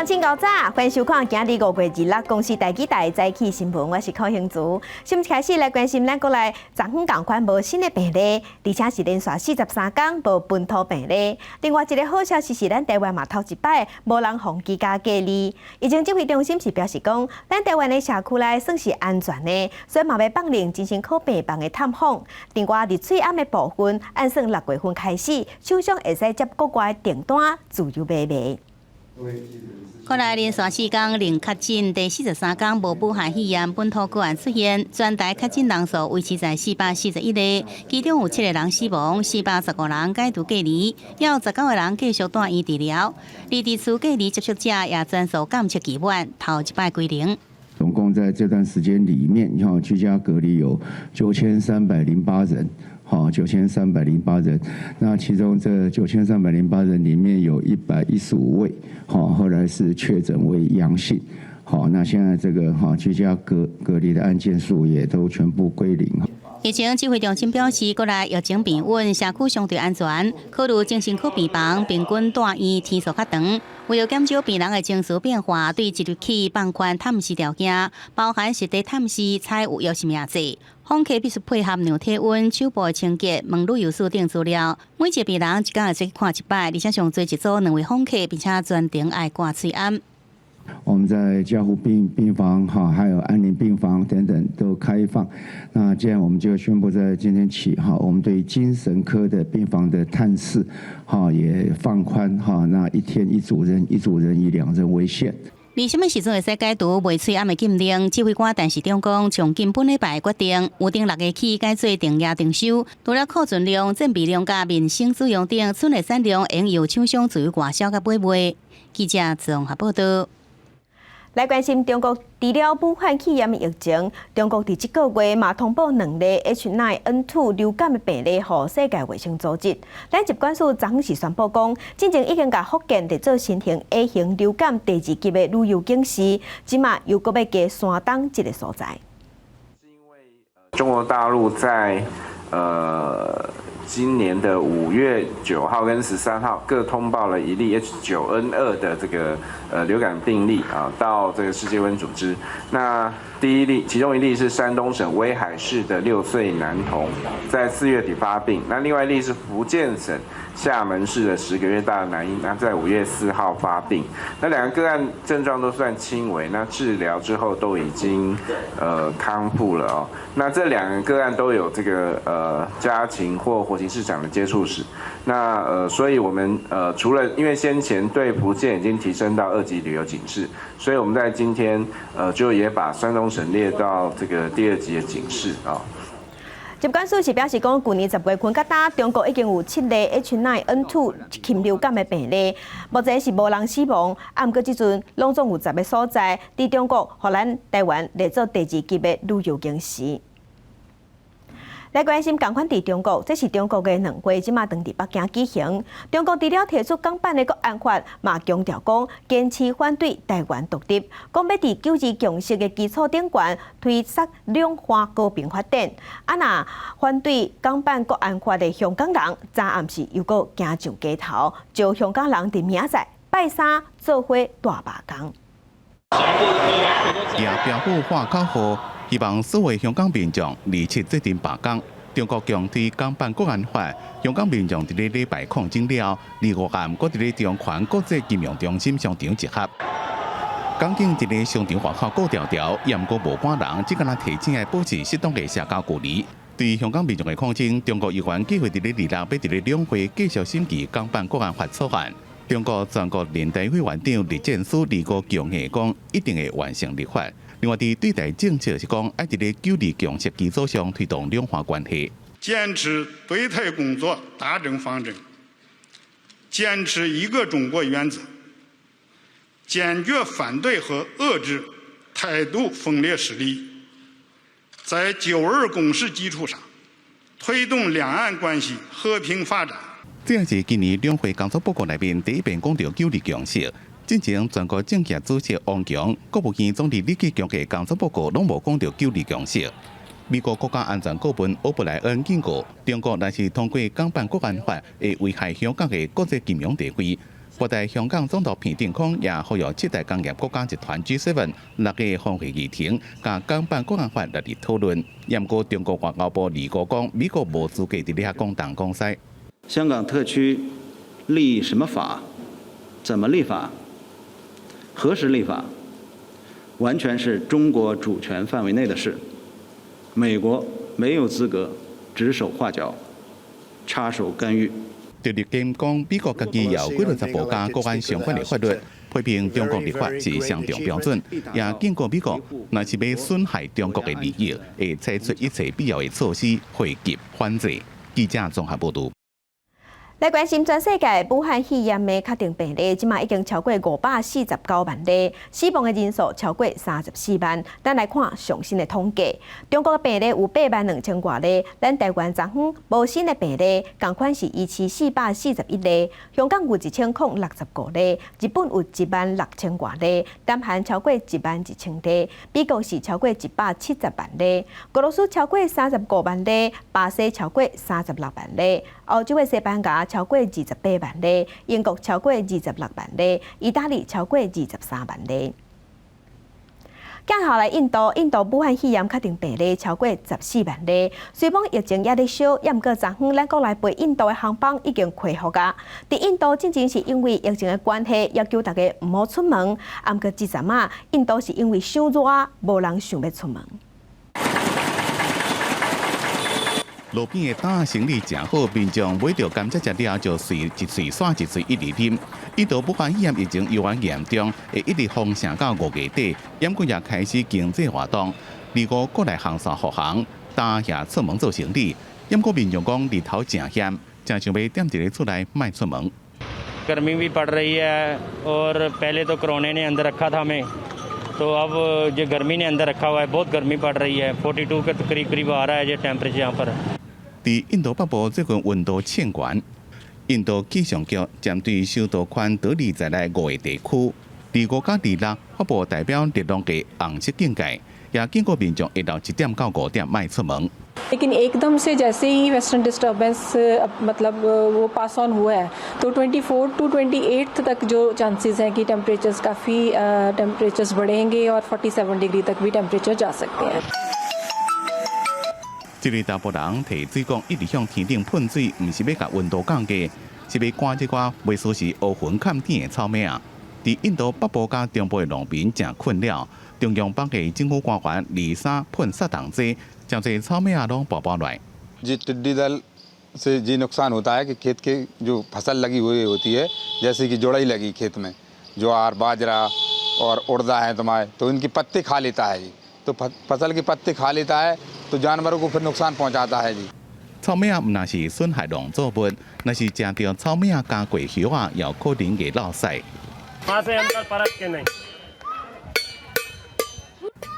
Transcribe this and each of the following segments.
上清早，欢迎收看今日5月26公司台记台早起新闻，我是柯兴竹。先一开始来关心咱国内昨昏同款无新的病例，而且是连续43天无本土病例。另外一个好消息是，咱台湾嘛头一摆无人逢居家隔离。疫情指挥中心是表示讲，咱台湾的社区内算是安全的，所以嘛要放令进行靠病房的探访。另外，伫翠暗的部分，按算6月份开始，厂商会使接国外订单自由买卖。国内连续4天零确诊，第43天无武汉肺炎本土个案出现，全台确诊人数维持在441例，其中有7个人死亡，415人解除隔离，也有19个人继续住院治疗。离地区隔离接触者也全数检测期满，头一摆归零。总共在这段时间里面，居家隔离有9308人。9308人，那其中这9308人里面有115位，后来是确诊为阳性，那现在这个居家隔离的案件数也都全部归零。疫情指挥中心表示，国内疫情平稳，社区相对安全。考虑精神科病房平均住院天数较长，为了减少病人的情绪变化，对即日起放宽探视条件，包含实地探视、采有药物制。访客必须配合量体温、手部清洁、问旅游署等资料。每一个病人一天会去看一摆，而且上最一组2位访客，并且全程爱挂喙安。我们在加护病房还有安宁病房等等都开放。那既然我们就宣布在今天起我们对精神科的病房的探视也放宽那1天1组人，1组人以2人为限。你什么时阵会使解除卖喙暗的禁令？指挥官陈时中讲，从今本礼拜决定，有定6月起改做定价定收，除了库存量、正备量甲民生使用等，剩的产量应由厂商自由外销甲买卖。记者综合报道。来关心中国除了武汉肺炎的疫情，中国伫这个月嘛通报2例 H9N2 流感的病例，予世界卫生组织。咱疾管署昨昏是宣布讲，进前已经甲福建伫做新型 A 型流感第2级的旅游警示，即马又搁要加山东这个所在。是因为中国大陆在今年的5月9号跟13号各通报了1例 H9N2 的这个流感病例到这个世界卫生组织。那第一例，其中1例是山东省威海市的6岁男童，在4月底发病。那另外1例是福建省厦门市的10个月大的男婴，那在5月4号发病。那2个个案症状都算轻微，那治疗之后都已经康复了哦。那这2个个案都有这个家禽或活禽市场的接触史。那所以我们除了因为先前对福建已经提升到2级旅游警示，所以我们在今天就也把山东省列到这个第2级的警示啊。疾管署是表示讲，去年10月份到打中国已经有7例 H9N2 禽流感的病例，目前是无人死亡，啊，毋过即阵拢总有10个所在伫中国，互咱台湾列做第2级的旅游警示。来关心同款伫中国，这是中国的2会，即马当伫北京举行。中国除了提出港版的国安法，嘛强调讲坚持反对台湾独立，讲要伫9二共识的基础顶悬推设两岸和平发展。啊，若反对港版国安法的香港人，昨暗时又搁行上街头，招香港人伫明仔拜三做伙大罢工。也标布画口号，希望所有香港民众27决定罢工。中国强推港版国安法，香港民众伫咧礼拜抗争了，25暗搁伫咧中环国际金融中心商场集合。港警伫咧商场外口高调调，也毋过无半人，只敢若提醒来保持适当的社交距离。对香港民众的抗争，中国议员计划伫咧26要伫咧2会继续审议港版国安法草案。中国全国人大委员长栗战书李国强下讲，一定会完成立法。另外，伫对待政策是讲，要伫咧9二共识基础上推动两岸关系。坚持对台工作大政方针，坚持一个中国原则，坚决反对和遏制台独分裂势力，在9·2共识基础上推动两岸关系和平发展。这也是今年2会工作报告内面第一遍讲到9二共识。之前全国政协主席王强、国务院总理李克强嘅工作报告拢无讲到9二共识。美国国家安全顾问欧布莱恩警告，中国若是通过港版国安法，会危害香港嘅国际金融地位。不但香港总督彭定康也呼吁7大工业国家集团 G7 6个峰会议程，甲港版国安法来讨论。不过，中国外交部李国讲，美国无资格伫遐讲东讲西。香港特区立什么法，怎么立法，何时立法，完全是中国主权范围内的事。美国没有资格指手画脚、插手干预。特立坚讲，美国家己有几60部家国安相关的法律，批评中国立法是上重标准，也警告美国，若是要损害中国的利益，会采取一切必要的措施，汇集反制。记者综合报道。来关心全世界武汉肺炎的确定病例，即马已经超过549万例，死亡的人数超过34万。咱来看上新的统计，中国的病例有8万2000多例，咱台湾昨昏无新的病例，共款是17441例。香港有1065例，日本有1万6000多例，南韩超过1万1000例，美国是超过170万例，俄罗斯超过35万例，巴西超过36万例，欧洲的西班牙超过28万例，英国超过26万例，意大利超过23万例。接下来印度武汉肺炎确定病例超过14万例。虽讲疫情也咧少，也毋过昨昏咱国内飞印度的航班已经恢复啊。伫印度正正是因为疫情的关系，要求大家毋好出门。毋过即阵啊，印度是因为伤热，无人想要出门。路边的担行李正好，民众买到甘蔗食了就随一嘴刷一嘴一直啉。印度武汉肺炎疫情越来越严重，会一直封城到5月底，严军也开始经济活动。25国内航线复航，担也出门做行李。不过民众讲日头真险，真想要踮一个厝内莫出门。गर्मी भी पड़ रही है और पहले तो कोरोना ने अंदर रखा था हमें, तो अब जो गर्मी ने अंदर रखा हुआ है, बहुत गर्मी पड़ रही है, 42 के करीब आ रहा है ये टेम्परेचर यहाँ पर। 伫印度北部最近温度偏悬，印度气象局针对首都宽德里在内5个地区，25甲26发布代表热浪嘅红色警戒，也警告民众下昼1點到5點莫出門。 लेकिन एकदम से जैसे ही वेस्टर्न डिस्टर्बेंस मतलब वो पास ऑन हुआ है तो 24 टू 28 तक जो चांसेस हैं कि टेम्परेचर्स काफ़ी टेम्परेचर्स बढ़ेंगे और 47 डिग्री तक भी टेम्परेचर जा सकते हैं। 这里大部人提水管一直向天顶喷水，唔是要甲温度降低，是要赶一寡未熟悉乌云盖天的草莓啊！伫印度北部甲中部的农民真困扰，中央北嘅政府官员23喷杀糖剂，将这草莓啊拢爆爆来。 जी टिड्डी दल से ये नुकसान होता है कि खेत के जो फसल लगी हुई होती है, जैसे कि जोड़ई लगी खेत में, ज्वार बाजरा और उड़दा है तुम्हारे, तो इनकी पत्ते खा लेता है जी, तो फसल की पत्ते खा लेता है तो जानवरों को फिर नुकसान पहुंचाता है जी। 草莓啊，唔那是损害农作物，那是食到草莓啊加过叶啊，有可能嘅落晒。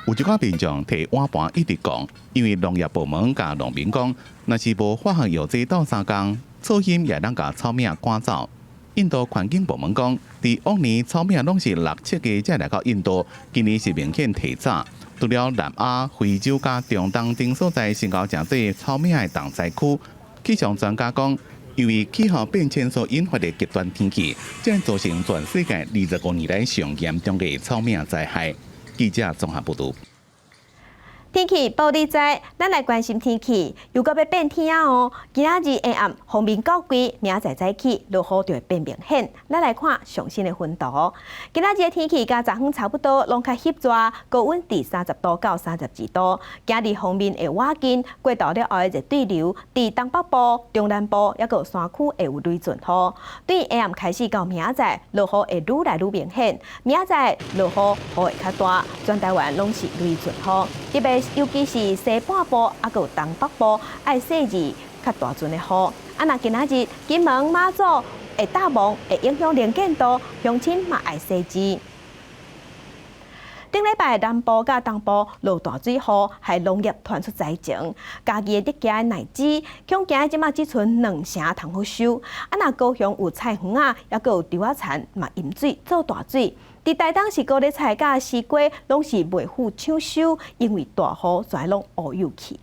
有一寡民众摕碗盘一直讲，因为农业部门甲农民讲，若是无化学药剂斗3工，噪音也能甲草莓啊赶走。印度环境部门讲，伫往年草莓啊拢是6、7月才来到印度，今年是明显提早。除了南亚、非洲甲中东等所在升高真济草莓的重灾区，气象专家讲，因为气候变迁所引发的极端天气，将造成全世界25年来上严重的草莓灾害。记者综合报道。 天气报你知，咱来关心天气。如果要变天啊哦，今仔日下暗风面较贵，明仔早起落雨就会变明显。咱来看上新的分图。今仔日的天气甲昨昏差不多，拢较翕热，高温伫30度到32度。今日方面会晚间过到了后的热对流，伫东北部、中南部也有山区会有雷阵雨。对下暗开始到明仔落雨会愈来愈明显，明仔落雨会较大，全台湾拢是雷阵雨，特别 尤其是西半部啊，有东北部爱细致较大阵的雨。啊，若今仔日金门、马祖会大雾，会影响能见度，乡亲嘛爱细致。顶礼拜南部甲东部落大水雨，害农业传出灾情，家己的得家奶子，恐惊即马只剩2成通好收。啊，若高雄有菜园啊，也有稻仔田嘛淹水做大水。 伫台东市高丽菜甲西瓜拢是袂赴抢收，因为大雨全拢乌有去。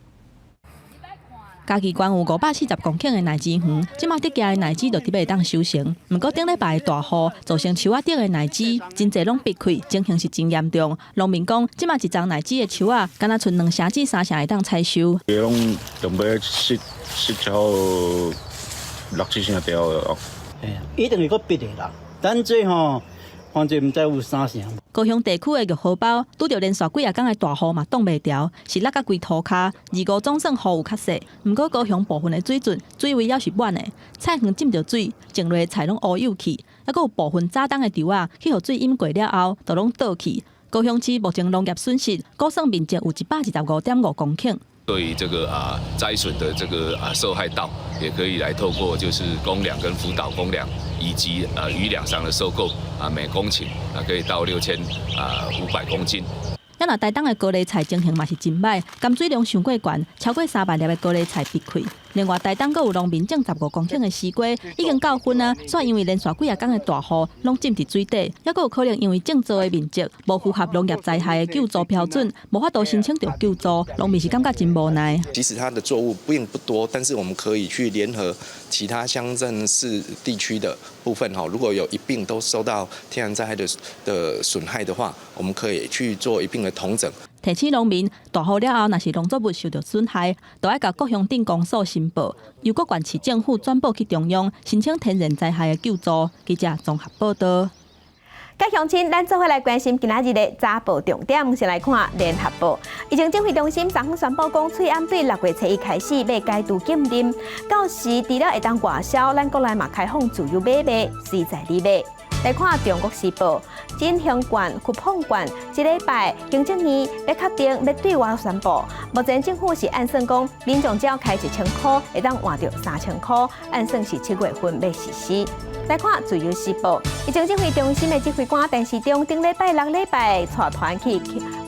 嘉义县有540公顷的奶子园，即马得价的奶子就伫要当收成。毋过顶礼拜的大雨造成树仔顶的奶子真侪拢闭开，情形是真严重。农民讲，即马一丛奶子的树仔，敢若剩2成至3成会当采收。拢准备10条、6、7成条哦。一定会搁闭的啦，但这吼，反正毋知有3成。高雄地区的玉荷包拄着连续几啊天的大雨嘛挡袂牢，是落甲规涂骹。2、5总算雨有较细，毋过高雄部分的水圳水位也是满的，菜园浸着水，种落的菜拢乌有去，还佫有部分早冬的稻仔去互水淹过了后，就拢倒去。高雄市目前农业损失估算面积有115.5公顷。对于这个灾损的这个受害稻，也可以来透过就是公粮跟辅导公粮，以及余粮商的收购每公顷可以到6500公斤。咱若台东的高丽菜情形嘛是真歹，含水量上过悬，超过300粒的高丽菜闭开。另外，台东阁有农民种15公顷的西瓜，已经到分啊，煞因为连续几啊天的大雨，拢浸伫水底，还阁有可能因为种植的面积无符合农业灾害的救助标准，无法度申请到救助，农民是感觉真无奈。即使它的作物并不多，但是我们可以去联合其他乡镇市地区的部分如果有一并都受到天然灾害的损害的话，我们可以去做一并的统整。提醒农民，大雨了后，若是农作物受到损害，就要甲各乡镇公所申报，由各县市政府转报去中央申请天然灾害的救助。记者综合报道。各乡亲，咱做伙来关心今仔日的早报重点，先来看联合报。疫情指挥中心昨昏宣布讲，翠暗对6月初1开始要解除禁令，到时除了会当外销，咱国内嘛开放自由买卖，实在你买。来看《中国时报》，金香馆、酷碰馆，一礼拜行政院要确定要对外宣布。目前政府是按算讲，民众只要开1000块，会当换到3000块，按算是7月份要实施。来看《自由时报》，疫情指挥中心的指挥官陈时中顶礼拜6礼拜带团去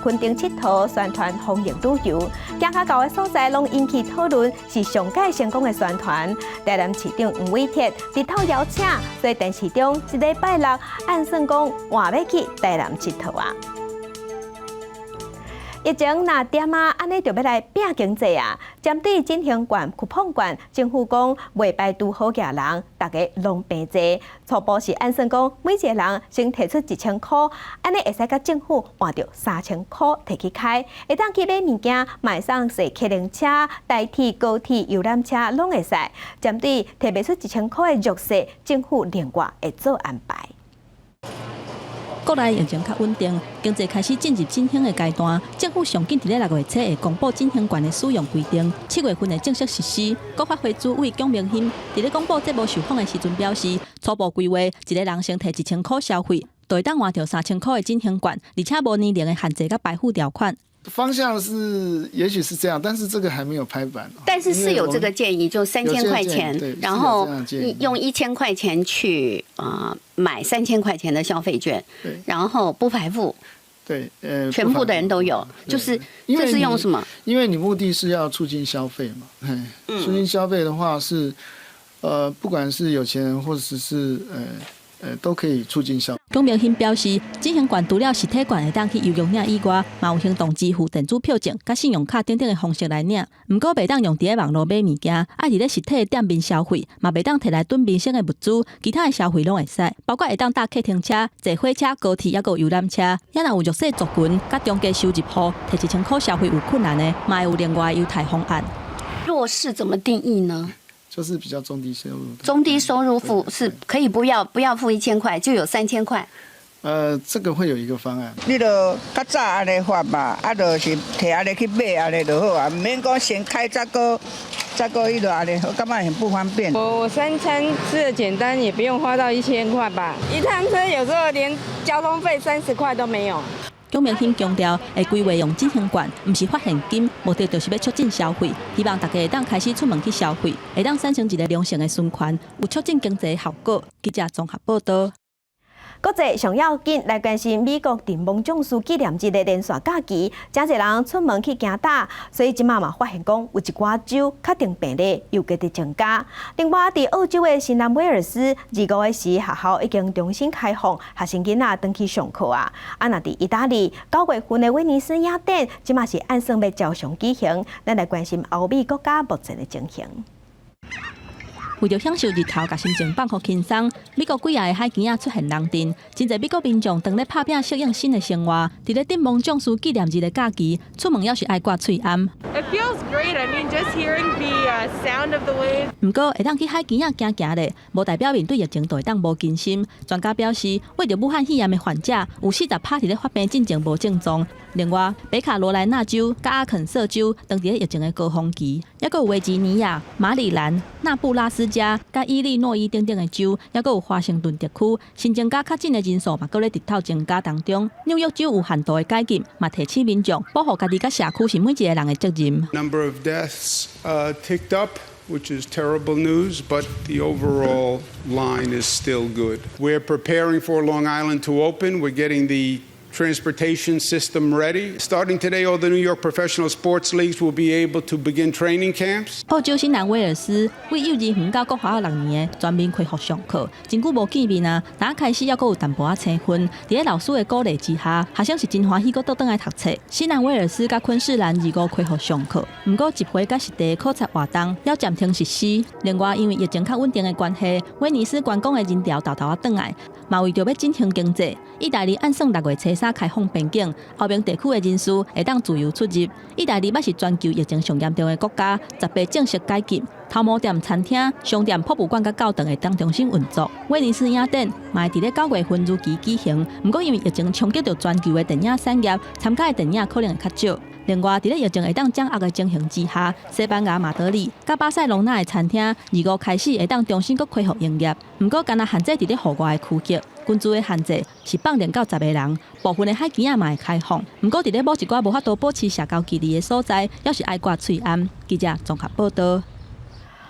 垦丁佚佗，宣传防疫旅游，行较高的所在拢引起讨论，是上届成功的宣传。台南市长黄伟哲日头邀请，所以陈时中一礼拜6按算讲换要去台南佚佗啊。疫情若点安尼就要来拼经济啊！针对金香馆、酷碰馆，政府讲袂排除好价人，大家拢平济。初步是按算讲，每一个人先提出1000块，安尼会使甲政府换到3000块摕去开，会当去买物件，买上坐客人车、代替高铁、游览车拢会使。针对摕袂出1000块的弱势，政府另外会做安排。国内疫情较稳定，经济开始进入振兴的阶段。政府上紧伫咧6月初会公布振兴券的使用规定，7月份会正式实施。国发会主委蒋明鑫伫咧公布节目受访的时阵表示，初步规划一个人先摕1000块消费，就会当换到3000块的振兴券，而且无年龄的限制甲排付条款。方向是，也许是这样，但是这个还没有拍板。但是是有这个建议，就3000块钱，然后用1000块钱去买3000块钱的消费券，然后不排付。对，全部的人都有，就是这是用什么？因为你目的是要促进消费嘛，促进消费的话是，不管是有钱人或者是都可以促进消费。蒋明鑫表示，振兴券除了实体券会当去邮局领以外，嘛有行动支付、电子票证、甲信用卡等等的方式来领。不过，袂当用伫咧网络买物件，爱伫咧实体的店面消费，嘛袂当摕来囤民生的物资，其他的消费拢会使，包括会当搭客停车、坐火车、高铁，抑个有游览车。也若有弱势族群，甲中低收入户摕1000块消费有困难的，嘛会有另外优待方案。弱势怎么定义呢？就是比较中低收入。中低收入付是可以不要付1000块，就有3000块。这个会有一个方案。你就较早安尼发嘛，就是摕安尼去买安尼就好啊，唔免讲先开再个伊就安尼，我感觉很不方便。我3餐吃的简单，也不用花到1000块吧。一趟车有时候连交通费30块都没有。蒋明鑫强调，会规划用振兴券，唔是发现金，目的就是要促进消费，希望大家会当开始出门去消费，会当产生一个良性的循环，有促进经济的效果。记者综合报道。国际上要紧来关心美国电梦将士纪念日的连续假期，真侪人出门去行打，所以即马嘛发现讲有一寡州确定病例又继续增加。另外，伫澳洲的新南威尔斯，25个时学校已经重新开放，学生囡仔登去上课啊。啊，那伫意大利9月份的威尼斯雅典，即马是按算要照常举行。咱来关心欧美国家目前的情形。为着享受日头，甲心情放互轻松，美国几下的海边仔出现人阵，真侪美国民众当咧拍拼适应新的生活。伫咧电梦将士纪念日的假期，出门要是爱挂喙暗。It feels great. I mean, just hearing the sound of the waves. 不过会当去海边仔行行咧，无代表面对疫情就会当无惊心。专家表示，为着武汉肺炎的患者，有40%伫咧发病进前无症状。另外，北卡罗来纳州、甲阿肯色州当伫咧疫情的高峰期，还佫有维吉尼亚、马里兰、纳布拉斯加、甲伊利诺伊等等的州，还佫有华盛顿特区，新增加确诊的人数嘛，佫咧直头增加当中。纽约州有限度的解禁，嘛提醒民众保护家己甲社区是每一个人的责任。Number of deaths ticked up, which is terrible news, but the overall line is still good. We're preparing for Long Island to open. We're getting the transportation system ready. Starting today, all the New York professional sports leagues will be able to begin training camps. 澳洲新南威尔斯为幼儿园到国小6年的全面恢复上课，真久无见面啊！打开始还佫有淡薄仔青春，伫咧老师的鼓励之下，学生是真欢喜佫倒转来读册。新南威尔斯甲昆士兰25恢复上课，不过集会甲实地考察活动要暂停实施。另外，因为疫情较稳定的关系，威尼斯观光的人潮豆豆啊转来，嘛为着要振兴经济，意大利按算6月初3开放边境，后边地区的人士会当自由出入。意大利嘛是全球疫情上严重的国家，18正式解禁，头毛店、餐厅、商店、博物馆甲教堂会当重新运作。威尼斯雅典嘛会伫咧9月份如期举行，不过因为疫情冲击到全球的电影产业，参加的电影可能会较少。另外，伫咧疫情会当掌握的情形之下，西班牙马德里、甲巴塞隆纳的餐厅25开始会当重新搁恢复营业，不过敢若限制伫咧户外的区域。群聚的限制是放电到10个人，部分的海边仔嘛会开放。不过，伫咧某一寡无法度保持社交距离的所在，要是爱挂喙暗。记者综合报道。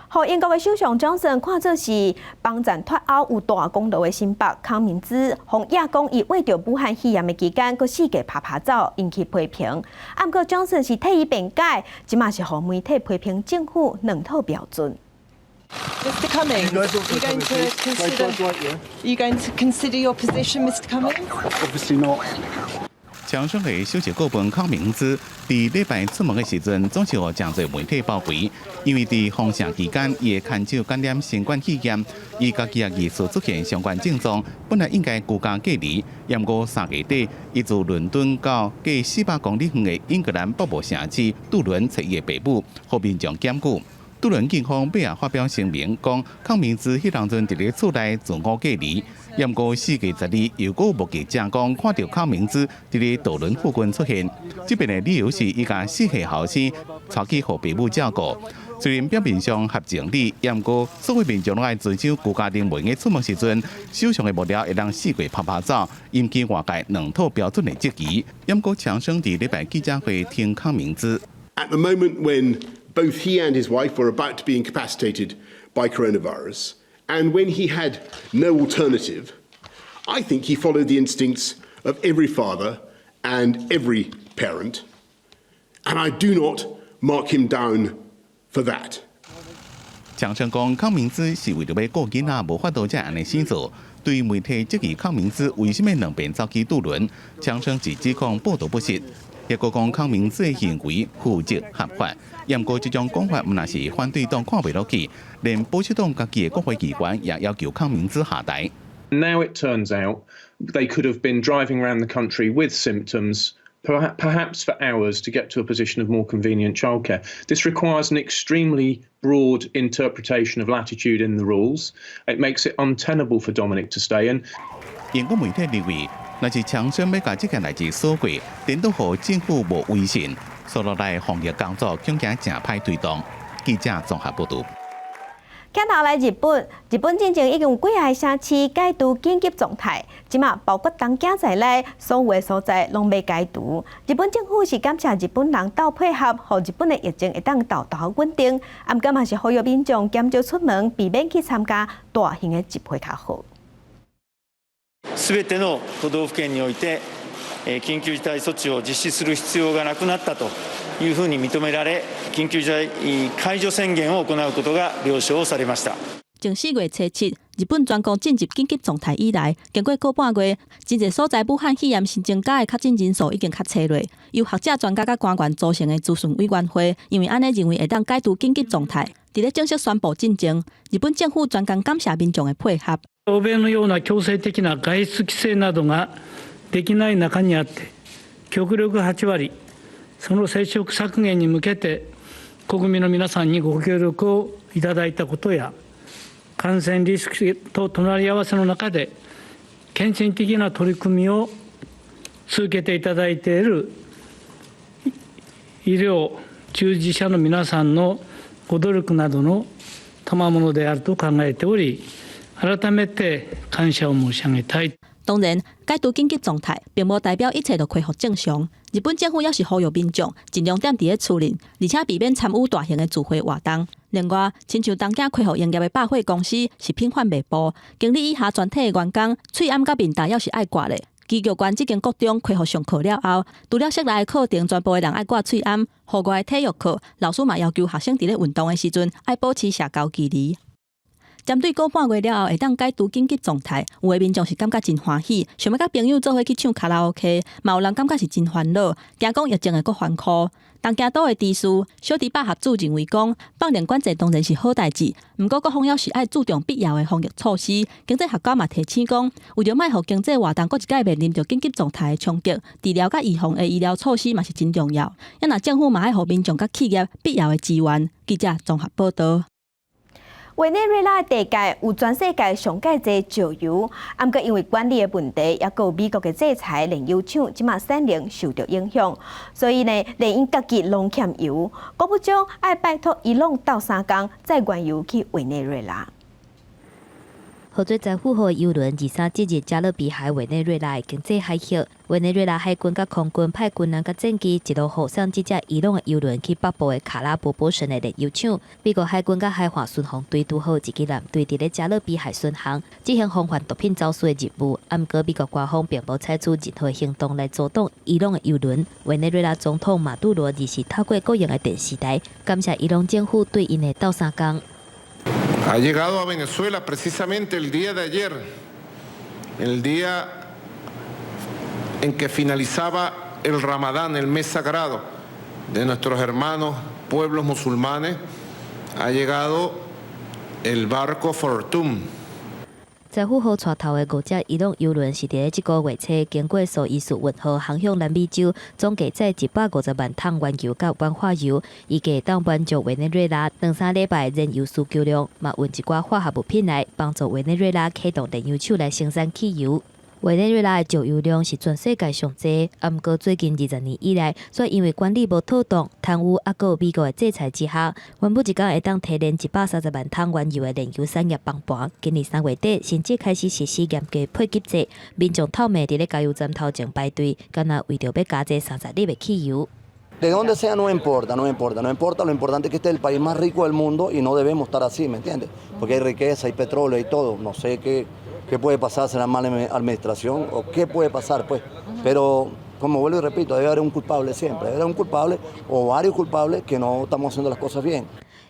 互英国的首相Johnson看做是帮战脱欧有大功劳的新北康明子，红亚讲伊为着武汉肺炎的期间，佮四界拍照，引起批评。不过Johnson是替伊辩解，即嘛是互媒体批评政府两套标准。Mr. Cummings, are you going to consider your position, Mr. Cummings? Obviously not. 强生的首席顾问康明子，伫礼拜出门的时阵，总是互真侪媒体包围，因为伫封城期间，伊的牵手感染新冠肺炎，伊家己也疑似出现相关症状，本来应该居家隔离，不过3月底，伊自伦敦到计400公里远的英格兰北部城市杜伦找伊的爸母，互民众检举。杜伦警方尾下发表声明，讲康明子迄当阵伫咧厝内自我隔离。不过4月12日，又有目击者讲看到康明子伫咧杜伦附近出现。这边的理由是伊甲4岁后生带去互爸母照顾。虽然表面上合情理，不过所有民众拢爱遵守居家人员的出门时阵，手上的物料会让4月拍照，引起外界两套标准的质疑。不过强生伫礼拜记者会听康明子。At the moment when both he and his wife were about to be incapacitated by coronavirus, and when he had no alternative, I think he followed the instincts of every father and every parent, and I do not mark him down for that. 强生讲，康明子是为着要顾囡仔，无法度才安尼先做。对媒体质疑康明子为什么两边走去杜伦，强生是指控报道不实。也个讲康明子的行为符合合法，不过这种讲法毋那是反对党看袂落去，连保守党家己的国会议员也要求康明子下台。Now it turns out they could have been driving around the country with symptoms, perhaps for hours, to get to a position of more convenient childcare. This requires an extremely broad interpretation of latitude in the rules. It makes it untenable for Dominic to stay in. 英国媒体认为，若是强生要把这件代志锁过，颠倒互政府无威信，所落来防疫工作恐惊正歹推动。记者综合报道。镜头来日本，日本进前已经有几个城市解除紧急状态，即马包括东京在内，所有的所在拢要解除。日本政府是感谢日本人斗配合，互日本的疫情会当豆豆稳定。不过嘛是呼吁民众减少出门，避免去参加大型的集会较好。全ての都道府県において緊急事態措置を実施する必要がなくなったというふうに認められ、緊急事態解除宣言を行うことが了承されました。从4月初7，日本全国进入紧急状态以来，经过个半月，真侪所在武汉肺炎新增加的确诊人数已经较低落。由学者、专家甲官员组成的咨询委员会，因为安尼认为会当解除紧急状態。伫咧正式宣布进前，日本政府专工感謝民眾的配合。欧米のような強制的な外出規制などができない中にあって、極力8割、その接触削減に向けて国民の皆さんにご協力をいただいたことや、感染リスクと隣り合わせの中で献身的な取り組みを続けていただいている医療従事者の皆さんのご努力などの賜物であると考えており、改めて感謝を申し上げたい。当然，解除紧急状态并无代表一切都恢复正常。日本政府也是呼吁民众尽量踮伫咧厝内，而且避免参与大型的聚会活动。另外，亲像东京恢复营业的百货公司是频繁密布，经理以下全体的员工喙暗甲面大也是爱刮的。机构关即间国中恢复上课了后，除了室内的课程全部的人爱刮喙暗，户外的体育课，老师嘛要求学生伫咧运动的时阵爱保持社交距离。针对个半月了后会当解除紧急状态，有的民众是感觉真欢喜，想要甲朋友做伙去唱卡拉 OK， 嘛有人感觉是真烦恼，惊讲疫情会阁反酷。东京都的地事小弟百合子认为讲，放量管制当然是好代志，不过各方要是爱注重必要的防疫措施。经济学家嘛提醒讲，为着卖互经济活动阁一届面临着紧急状态的冲击，治疗甲预防的医疗措施嘛是真重要。也若政府嘛爱互民众甲企业必要的资源。记者综合报道。委内瑞拉地界有全世界上介侪石油，不过因为管理的问题，也有美国的制裁，令油厂即马产能受到影响，所以呢，令因家己拢欠油。国务长爱拜托伊朗斗3天，再原油去委内瑞拉。合作在富豪邮轮23节日加勒比海委内瑞拉的经济海峡，委内瑞拉海军甲空军派军人甲战机一路护送这只伊朗的邮轮去北部的卡拉波波省的炼油厂。美国海军甲海岸巡防队拄好一支舰队伫咧加勒比海巡航，执行防范毒品走私的任务。不过美国官方并无采取任何行动来阻挡伊朗的邮轮。委内瑞拉总统马杜罗二是透过个人的电视台感谢伊朗政府对因的斗3天。Ha llegado a Venezuela precisamente el día de ayer, el día en que finalizaba el Ramadán, el mes sagrado de nuestros hermanos pueblos musulmanes, ha llegado el barco Fortune。在富豪带头的5只伊朗邮轮是伫咧这个月初经过苏伊士运河航向南美洲，总计载150万桶原油甲原化油，预计当满足委内瑞拉2-3礼拜燃油需求量，嘛运一寡化学物品来帮助委内瑞拉启动炼油厂来生产汽油。委内瑞拉的石油量是全世界上济，不过最近20年以来，却因为管理无妥当、贪污，还有美国的制裁之下，原本一天会当提炼130万桶原油的炼油产业崩盘。今年3月底，甚至开始实施严格配给制，民众透明伫咧加油站头前排队，敢若为着要加这30粒的汽油。De donde sea no importa, no importa, no importa. Lo importante es que este es el país más rico del mundo y no debemos estar así, ¿me entiendes? Porque hay riqueza, hay petróleo, hay todo. No sé qué puede pasar, será mala administración o qué puede pasar, pues. Pero, como vuelvo y repito, debe haber un culpable siempre. Debe haber un culpable o varios culpables que no estamos haciendo las cosas bien.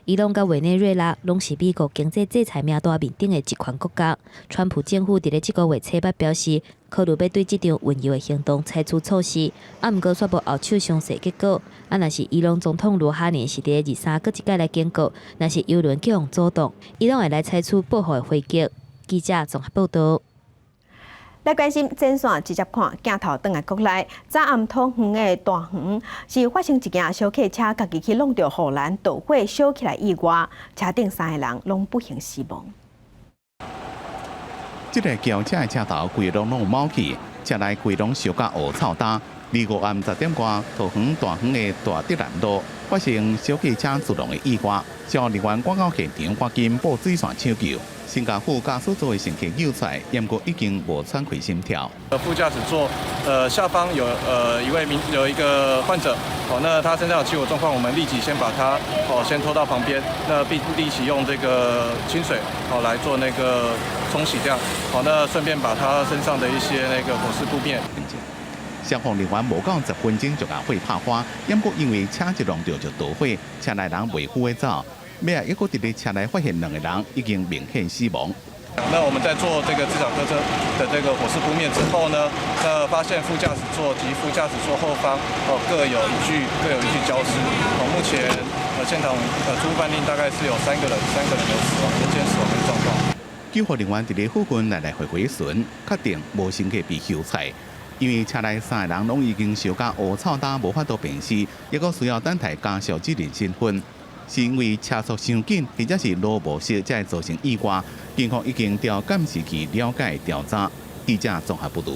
伊朗甲委内瑞拉拢是美国经济制裁名单面顶的一款国家。川普政府伫咧这个月初8表示，考虑要对这场运油的行动采取措施，不过宣布后手详细结果。若是伊朗总统罗哈尼是伫咧23搁一届来警告，若是油轮叫用阻挡，伊朗会来采取报复的回击。记者综合报道。来关心前线直接看镜头转来国内，早暗通远的大园是发生一件小客车家己去弄到护栏导火烧起来意外，车顶3个人拢不幸死亡。这个轿车的车头规拢有冒气，车内规拢烧甲乌臭焦， 25暗10点外，桃园大园的大德南路发生小汽车自动的意外，消防人员赶到现场赶紧布水线抢救。新加坡驾驶座的乘客救出来，不过已经无喘气心跳。副驾驶座下方有一个患者，那他身上有起火状况，我们立即先把他先拖到旁边，那并立即用这个清水来做那个冲洗，这样那顺便把他身上的一些那个火势扑灭。消防人员无到10分钟就把火拍花，不过因为车一弄着就导火，车内人未赴的走。尾啊，一个伫咧车内发现2个人已经明显死亡。那我们在做这个自小客车的这个火势扑灭之后呢，那发现副驾驶座及副驾驶座后方各有一具焦尸。目前现场初步判定大概是有3个人有死亡，人间死亡的状况。救护人员伫咧附近来回巡，确定无乘客被救出来。因为车内3个人拢已经烧甲乌臭焦，无法度辨识，抑个需要等待家属指认身份。是因为车速伤紧，或者是路无熟，才会造成意外。警方已经调监视器了解调查。记者综合报道。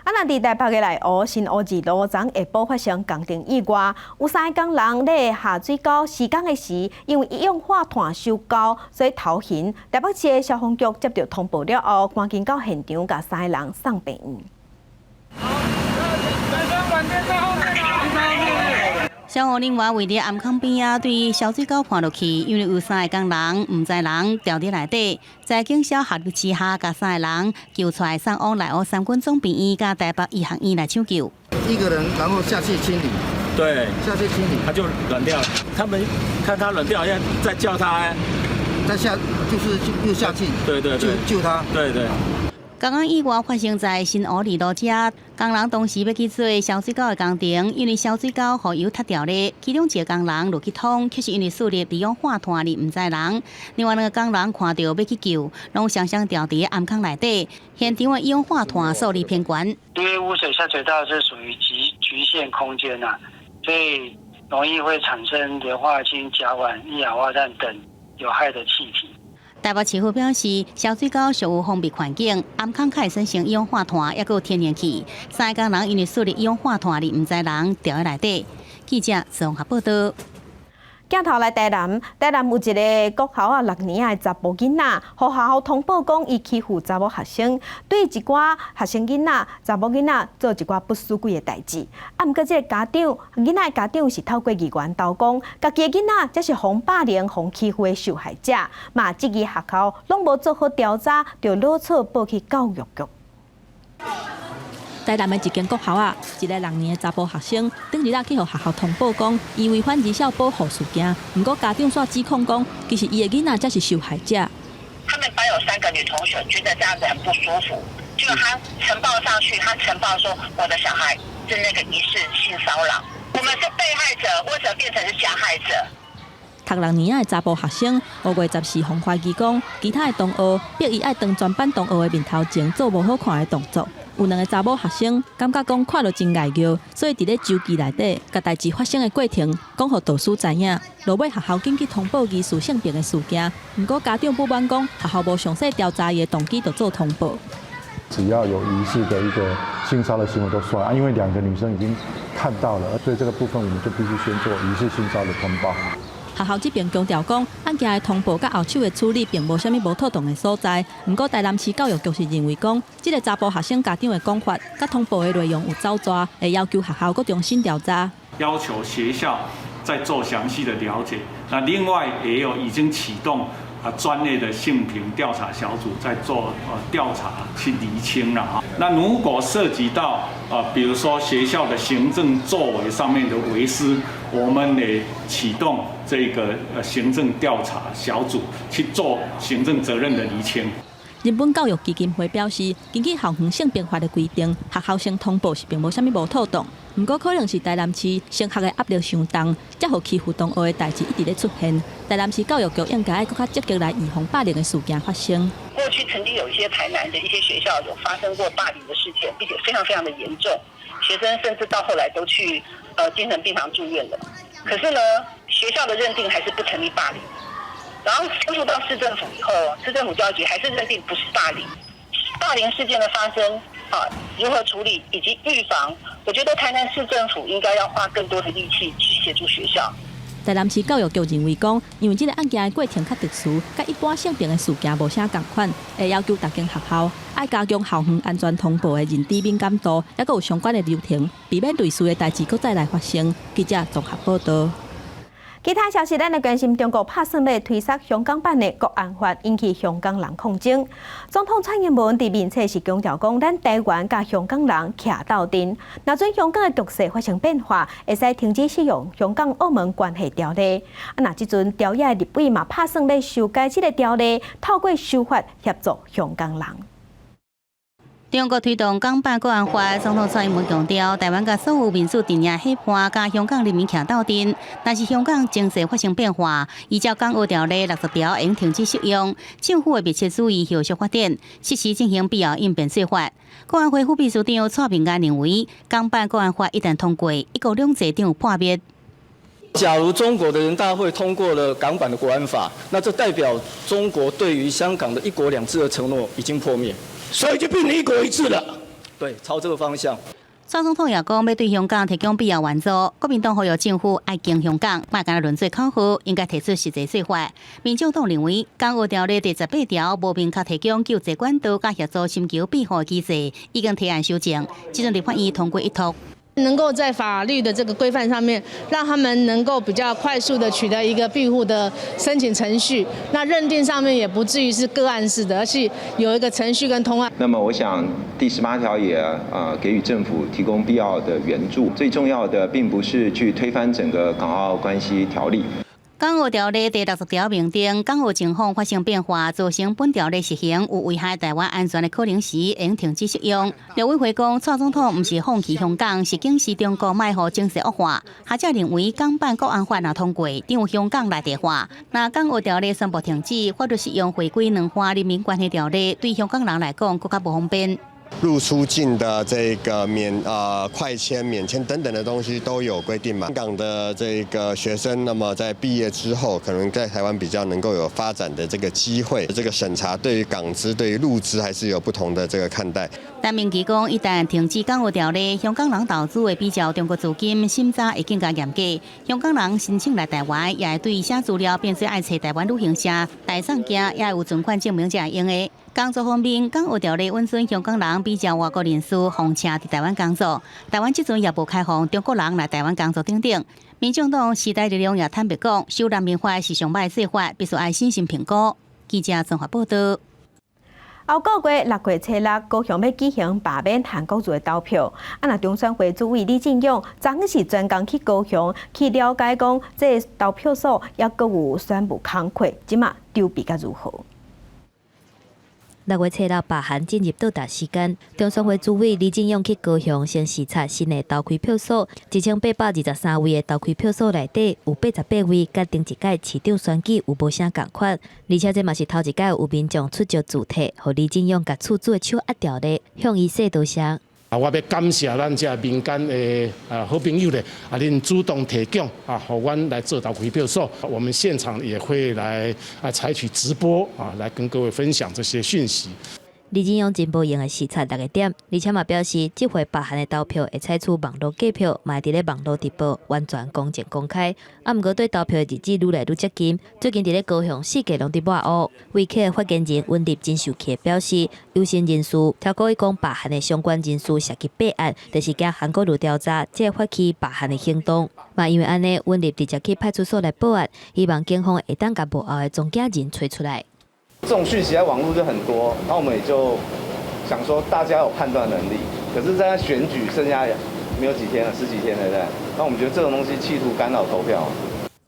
那伫台北的内湖新湖2路昨下晡发生工程意外，有3个工人咧下水沟施工的时，因为一氧化碳受高，所以头晕。台北市的消防局接到通报了后，赶紧到现场，甲3个人送病院。消防人员为伫暗坑边啊，对小水沟看落去，因为有3个工人唔知人掉伫内底，在警消合力之下，甲3个人救出来，送往内湖三军总病院、甲台北医学院来抢救。一个人，然后下去清理。对，下去清理，他就软掉了。他们看他软掉，好像在叫他，再下就是又下去，对，救他。对。刚刚意外发生在新湖2路遮，工人当时要去做小水沟的工程，因为小水沟河油塌掉咧，其中一个工人落去通，却是因为输入二氧化碳哩唔知人。另外2个工人看到要去救，拢常常掉伫暗坑内底，现场的二氧化碳数值偏高。因为污水下水道是属于局限空间呐，所以容易会产生硫化氢、甲烷、一氧化碳等有害的气体。台北市府表示，小水沟属有封闭环境，暗坑可以生成一氧化碳，也有天然气。3个工人因为输入一氧化碳哩唔知人掉喺内底。记者综合报道。镜头来台南有一个国校6年的查甫囡仔，互学校通报讲伊欺负查某学生，对一寡学生囡仔、查某囡仔做一寡不属规的代志。毋过这个家长，囡仔家长是透过议员投讲，家己的囡仔才是被霸凌、被欺负的受害者，嘛质疑学校拢无做好调查，就老错报去教育局。台南的一间国校一个6年的查甫学生，顶日去互学校通报讲，伊违反儿少保护事件。不过家长却指控讲，其实伊的囡仔才是受害者。他们班有3个女同学觉得这样子很不舒服，就他呈报上去，他呈报说我的小孩是那个疑似性骚扰，我们是被害者，为什么变成是加害者？读6年的查甫学生5月14日怀疑讲，其他的同学逼伊爱当全班同学的面头前做无好看的动作。有2个查某学生感觉讲看到真碍虐，所以伫咧周记内底，甲代志发生的过程讲互导师知影。落尾学校紧去通报疑似性别的事件，不过家长不满讲学校无详细调查伊的动机，就做通报。只要有疑似的一个性骚扰的行为都算，因为2个女生已经看到了，所以这个部分我们就必须先做疑似性骚扰的通报。学校这边强调讲，案件的通报甲后手的处理并无啥物无妥当的所在。不过台南市教育局是认为讲，这个查甫学生家长的讲法甲通报的内容有走抓，会要求学校搁重新调查，要求学校再做详细的了解。那另外也有已经启动专业的性平调查小组在做调查去厘清了哈。那如果涉及到比如说学校的行政作为上面的违失，我们也启动这个行政调查小组去做行政责任的厘清。日本教育基金会表示，根据校园性别法的规定，学校先通报是并无啥物无妥当。不过可能是台南市升学的压力相重，才互欺负同学的代志一直咧出现。台南市教育局应该更加积极来预防霸凌的事件发生。过去曾经有一些台南的一些学校有发生过霸凌的事件，并且非常非常的严重，学生甚至到后来都去精神病房住院了。可是呢，学校的认定还是不成立霸凌。然后恢复到市政府以后，市政府教育局还是认定不是霸凌。霸凌事件的发生，如何处理以及预防，我觉得台南市政府应该要花更多的力气去协助学校。台南市教育局认为讲，因为这个案件的过程较特殊，甲一般性病的事件无啥共款，会要求各间学校爱加强校园安全通报的认知敏感度，也有相关的流程，避免类似的代志搁再来发生。记者综合报道。其他消息，咱来关心中国拍算要推翻香港版的国安法，引起香港人抗争。总统蔡英文伫面册是强调讲，咱台湾甲香港人徛到阵。若准香港的局势发生变化，会使停止使用香港澳门关系条例。若即阵条约立委嘛拍算要修改这个条例，透过修法协助香港人。中国推动港版国安法，总统蔡英文强调，台湾甲所有民主阵营伙伴甲香港人民徛到阵。但是香港情势发生变化，依照港澳条例60条应停止适用，政府会密切注意后续发展，适时进行必要应变做法。国安会副秘书长蔡明安认为，港版国安法一旦通过，一国两制将有破灭。假如中国的人大会通过了港版的国安法，那这代表中国对于香港的一国两制的承诺已经破灭。所以就变成一国一制了。对，朝这个方向。蔡总统也讲，要对香港提供必要援助。国民党呼吁政府爱敬香港，莫干论罪口号，应该提出实际说法。民众党认为，港澳条例第18条无明确提供救济管道甲协助寻求庇护的机制，已经提案修正，即阵立法院通过一读。能够在法律的这个规范上面，让他们能够比较快速的取得一个庇护的申请程序，那认定上面也不至于是个案式的，而是有一个程序跟通案。那么我想第18条也给予政府提供必要的援助，最重要的并不是去推翻整个港澳关系条例。港澳条例第60条明定，港澳情况发生变化，造成本条例实行有危害台湾安全的可能时，应停止适用。陆委会讲，蔡总统不是放弃香港，是警示中国卖互情势恶化。学者认为，港版国安法若通过，让香港内地化。那港澳条例宣布停止，法律适用回归两化人民关系条例，对香港人来讲更加不方便。入出境的这个快签、免签等等的东西都有规定嘛。香港的这个学生，那么在毕业之后，可能在台湾比较能够有发展的这个机会。这个审查对于港资、对于陆资还是有不同的这个看待。但民期讲，一旦停止港澳条例，香港人投资会比较中国资金审查会更加严格。香港人申请来台湾，也会对写资料变做爱找台湾旅行社、大送件，也有存款证明才会用的。工作方面，港澳条例允许香港人比照外国人士放车伫台湾工作。台湾即阵也无开放中国人来台湾工作等等。民众党时代力量也坦白讲，修难民法是上歹做法，必须爱审慎评估。记者综合报道。后个月6月初6，高雄要举行罢免韩国瑜的投票。若中选会主委李进勇昨昏是专工去高雄去了解，讲这投票所也阁有选务工课，即马筹备甲如何？6月初6罢韩进入到达时间，中选会主委李进勇去高雄先视察新的投开票所，1823位的投开票所内底有88位，甲顶一届市长选举有无啥共款，而且这嘛是头一届有民众出招主题，互李进勇甲厝主的手压掉咧，向伊说多谢。我要感谢咱这民间的好朋友咧，恁主动提供互阮来做投开票所。我们现场也会来采取直播来跟各位分享这些讯息。李进勇真无用的视察6个点，而且嘛表示，这回罢韩的投票会采取网络计票，嘛伫咧网络直播，完全公正公开。毋过对投票的日子愈来愈接近，最近伫咧高雄4界拢伫抹黑。维克发言人温立真受气表示，有心人士超过伊讲罢韩的相关人士涉及备案，就是惊韩国瑜调查，才发起罢韩的行动。嘛因为安尼，温立直接去派出所来报案，希望警方会当甲幕后的中间人找出来。这种讯息在网络就很多，然后我们也就想说大家有判断能力，可是在选举剩下没有几天了，10几天了，对不对？那我们觉得这种东西企图干扰投票。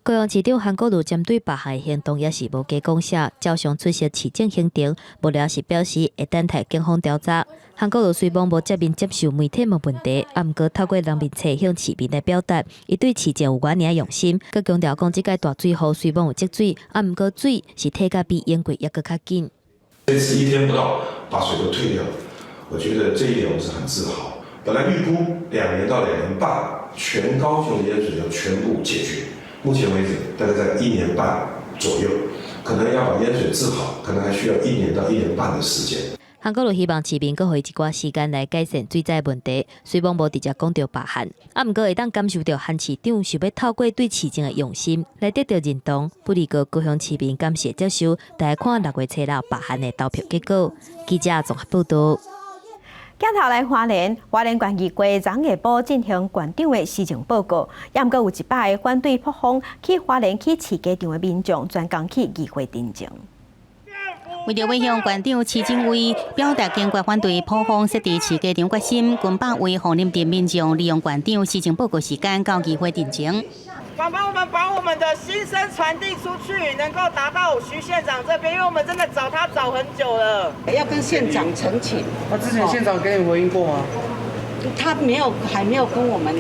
高雄市长韩国瑜针对罢韩行动也是无加讲啥，照常出席市政行程，无聊是表示会等待警方调查。韩国瑜虽然无正面接受媒体问问题，毋过透过人面册向市民来表达，伊对市政有偌尔用心，佮强调讲即届大水雨虽然有积水，毋过水是退甲比淹过也搁较紧。这次1天不到把水都退掉了，我觉得这一点我是很自豪。本来预估2年到2年半，全高雄的淹水要全部解决。目前为止，大概在1年半左右，可能要把淹水治好，可能还需要1年到1年半的时间。韩国就希望市民阁予一寡时间来改善水灾问题，虽然无直接讲到罢hạn，毋过会当感受到韩市长想要透过对市情的用心来得到认同，不离个高雄市民感谢接受。大家看6月7日罢hạn的投票结果。记者综合报道。镜头来花莲县议会昨下晡进行县长的施政报告，也毋过有100个反对破风去花莲去市机场的民众专工去议会镇静。为了要向县长市政委表达坚决反对破风设置市机场决心，近100位红林镇民众利用县长施政报告时间到议会镇静。帮我们把我们的心声传递出去，能够达到徐县长这边，因为我们真的找他找很久了，要跟县长澄清。那之前县长给你回应过吗？他还没有跟我们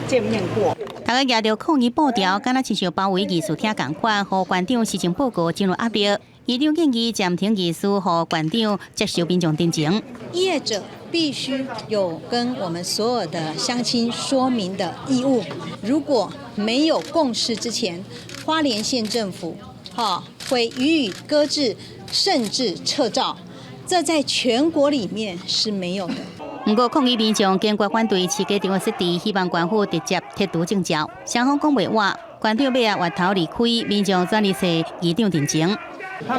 见面过。大家拿着抗议布条，敢若亲像包围议事厅同款，互县长施政报告进入压力。议长建议暂停议事，互县长接受民众定情。业者必须有跟我们所有的乡亲说明的义务。如果没有共识之前，花莲县政府会予以搁置，甚至撤照。这在全国里面是没有的。不过，抗议民众坚决反对市机场的设置，希望县府直接贴图证照。双方讲袂话，县长要挖头离开，民众转去找议长定情。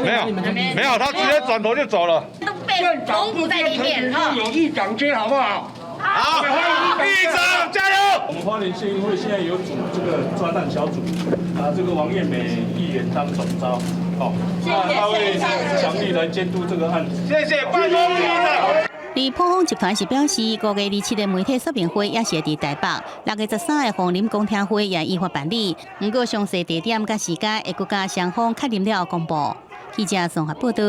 没有，他直接转头就走了。院长不在里面哈，有议长接好不好？好，议长加油！我们花莲县议会现在有组这个专案小组，这个王燕美议员当总召，那他会强力来监督这个案子。谢谢，拜托议长。而破风集团是表示，5月27日媒体说明会也是会伫台北，6月13日红林公听会也依法办理。不过详细地点甲时间会更加双方确认了公布。记者综合报道。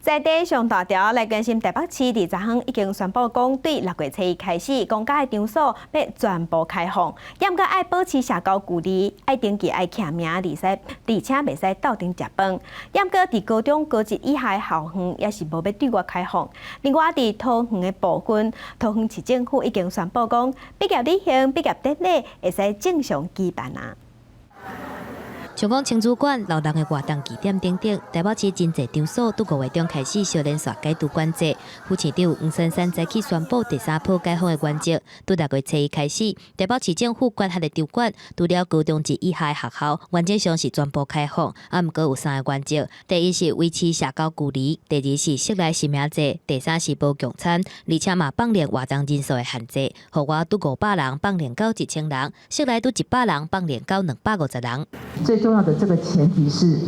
在地上大条来更新台北市伫昨昏已经宣布讲，对6月7日开始，公家的场所要全部开放，也毋过爱保持社交距离，爱登记爱签名，而且袂使斗阵食饭。也毋过伫高中、高职以下校园也是无要对外开放。另外伫桃园的部分，桃园市政府已经宣布讲，毕业旅行、毕业典礼会使正常举办啊。像讲青主馆、老人的活动据点等等，台北市真侪场所伫5月中开始小连续解除管制。副市长黄珊珊早起宣布第3波解封的原则，伫6月7日开始，台北市政府管辖的场馆，除了高中及以下学校，原则上是全部开放。毋过有3个原则：第一是维持社交距离；第二是室内实名制；第三是无共餐，而且嘛放连活动人数的限制，互我拄500人放连到1000人，室内拄100人放连到250人。最重要的这个前提是，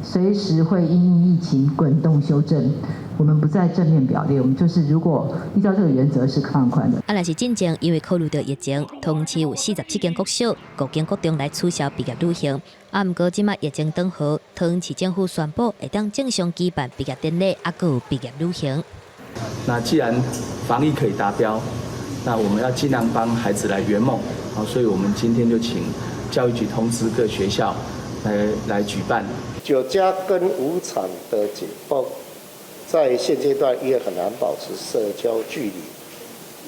随时会因应疫情滚动修正。我们不再正面表列，我们就是如果依照这个原则是放宽的。若是进前，因为考虑到疫情，桃园市有47间国小、5间国中来取消毕业旅行。毋过即马疫情转好，桃园市政府宣布会当正常举办毕业典礼，还有毕业旅行。那既然防疫可以达标，那我们要尽量帮孩子来圆梦。所以我们今天就请教育局通知各学校来举办。酒家跟舞场的解封，在现阶段也很难保持社交距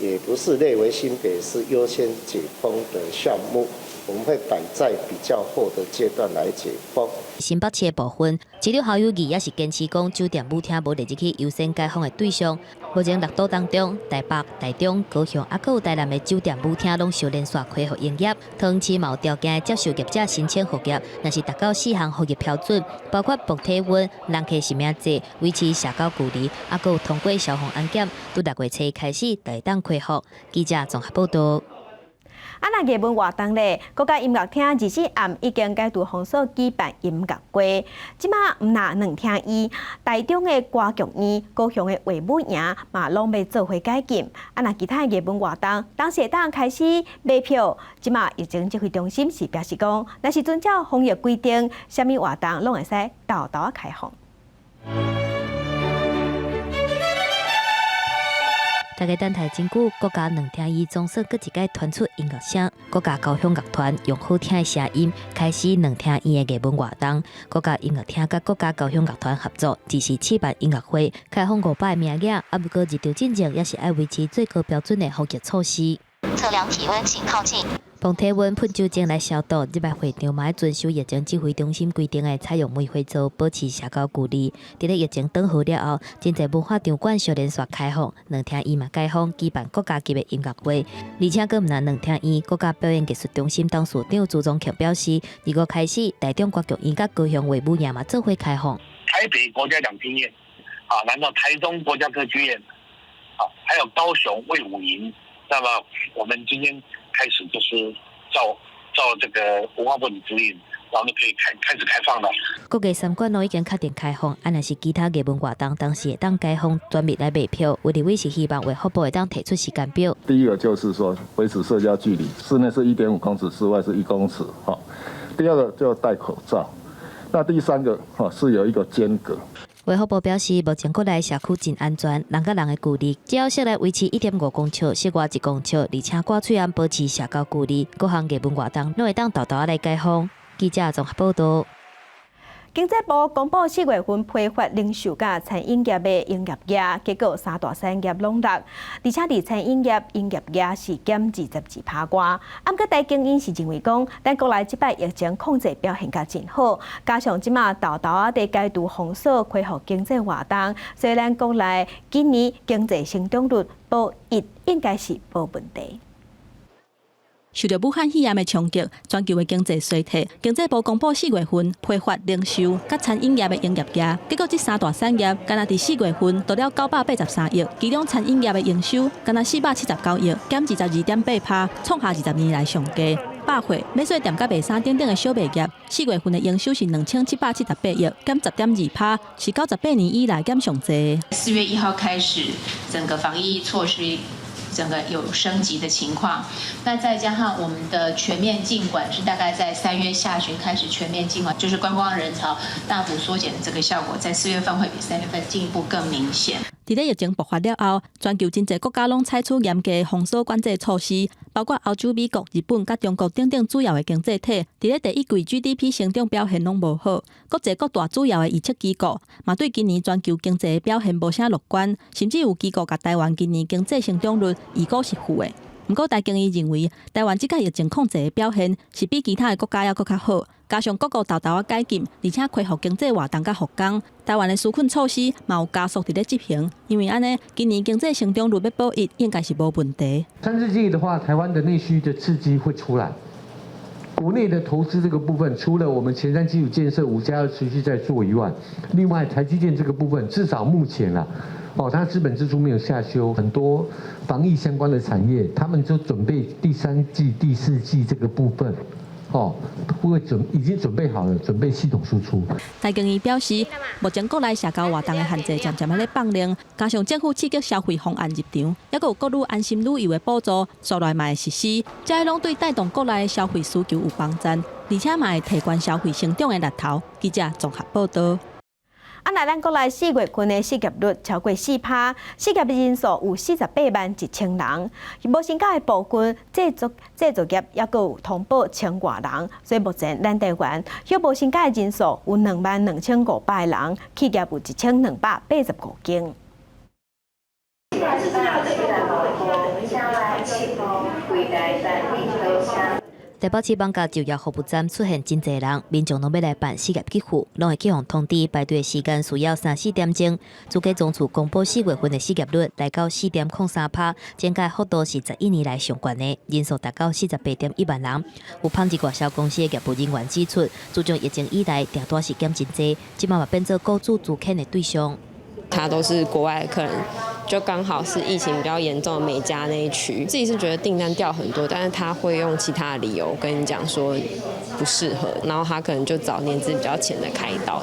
离，也不是列为新北市优先解封的项目。我们会摆在比较后的阶段来解封。新北市的部分，市长侯友宜也是坚持讲，酒店舞厅无立即去优先解封的对象。目前6都当中，台北、台中、高雄，还有台南的酒店舞厅拢小连续恢复营业。桃园市有条件接受业者申请复业，若是达到4项复业标准，包括博体温、人客实名制、维持社交距离，还有通过消防安检，从6月7日开始就会当恢复。记者综合报道。那艺文活动咧，国家音乐厅24暗已经解除封锁举办音乐会。即马毋那2厅院，台中的歌剧院、高雄的画舞营嘛拢要做伙解禁。那其他的艺文活动，当时会当开始买票。即马疫情指挥中心是表示讲，若是遵照防疫规定，啥物活动拢会使豆豆开放。大家等待真久，国家2厅院总算搁一届传出音乐声。国家交响乐团用好听的声音开始2厅院的艺文活动。国家音乐厅甲国家交响乐团合作，支持举办音乐会，开放500个名额。不过日常进前也是要维持最高标准的防疫措施。测量体温，请靠近。碰体温、喷酒精来消毒。入来会场嘛要遵守疫情指挥中心规定的采用梅花座，保持社交距离。伫咧疫情转好了后，真侪文化场馆少年煞开放，两厅院嘛开放举办国家级的音乐会，而且阁毋但两厅院，国家表演艺术中心董事长朱宗庆表示，2月开始，台中国剧院甲高雄卫武营嘛做伙开放。台北国家两厅院，然后台中国家歌剧院，还有高雄卫武营。那么我们今天开始就是照这个文化部的指引，然后就可以开始开放了。各个三馆都已经确定开放，若是其他艺文活动，当时会当开放专门来卖票。为立委是希望为服务会当提出时间表。第一个就是说维持社交距离，室内是1.5公尺，室外是1公尺。第二个就戴口罩。那第三个是有一个间隔。卫福部表示，目前国内社区真安全，人甲人的距离只要室内维持1.5公尺，室外1公尺，而且挂嘴安保持社交距离，各项艺文活动都会当豆豆来解封。记者综合报道。经济部公布4月份批发零售甲餐饮业的营业额，结果三大产业拢落，而且伫餐饮业营业额是减22%外。不过，大经因是认为讲，咱国内即摆疫情控制表现甲真好，加上即马豆豆伫解除封锁，恢复经济活动，所以咱国内今年经济成长率保1应该是无问题。受到武汉肺炎的冲击，全球的经济衰退。经济部公布4月份批发、零售、甲餐饮业的营业额，结果这三大产业，敢若伫4月份达了983亿，其中餐饮业的营收敢若479亿，减22.8%，创下20年来上低。百货、美术店甲卖衫等等的小卖业，4月份的营收是2778亿，减10.2%，是98年以来减上济。4月1号开始，整个防疫措施整个有升级的情况，那再加上我们的全面禁管是大概在3月下旬开始全面禁管，就是观光人潮大幅缩减的这个效果，在4月份会比3月份进一步更明显。伫咧疫情爆发了后，全球真侪国家拢采取严格的封锁管制措施，包括欧洲、美国、日本甲中国等等主要的经济体。伫咧第一季 GDP 成长表现拢无好，国际各大主要的预测机构嘛对今年全球经济的表现无啥乐观，甚至有机构甲台湾今年经济成长率预估是负的。不过，大经伊认为，台湾即个疫情控制的表现是比其他的国家要更较好，加上各国豆豆解禁，而且恢复经济活动甲复工，台湾的纾困措施嘛有加速伫咧执行。因为安尼，今年经济成长率要保1应该是无问题。3季季的话，台湾的内需的刺激会出来，国内的投资这个部分，除了我们前瞻基础建设5+2持续在做以外，另外台积电这个部分，至少目前啦。它资本支出没有下修，很多防疫相关的产业，他们就准备第3季、第4季这个部分，已经准备好了，准备系统输出。大经伊表示，目前国内社交活动的限制渐渐咧放零，加上政府刺激消费方案入场，还有各路安心旅游的补助，所来嘛会实施，这些拢对带动国内的消费需求有帮助，而且嘛会提高消费成长的力头。记者综合报道。那咱国内4月份的失业率超过4%，失业的人数有48.1千人。无薪假的部分，制作业也有通报1000外人，所以目前咱台湾有无薪假的人数有22500人，企业有1285间。台北市网甲就业服务站出现真侪人，民众拢要来办失业给付，拢会寄予通知，排队时间需要3-4点钟。主计总处公布4月份的失业率来到4.03%，增加幅度是11年来上悬的，人数达到48.1万人。有纺织外销公司的业务人员指出，自从疫情以来，订单是减真侪，即马嘛变做雇主租欠的对象。他都是国外的客人，就刚好是疫情比较严重的美加那一区，自己是觉得订单掉很多，但是他会用其他的理由跟你讲说不适合，然后他可能就找年资比较浅的开刀。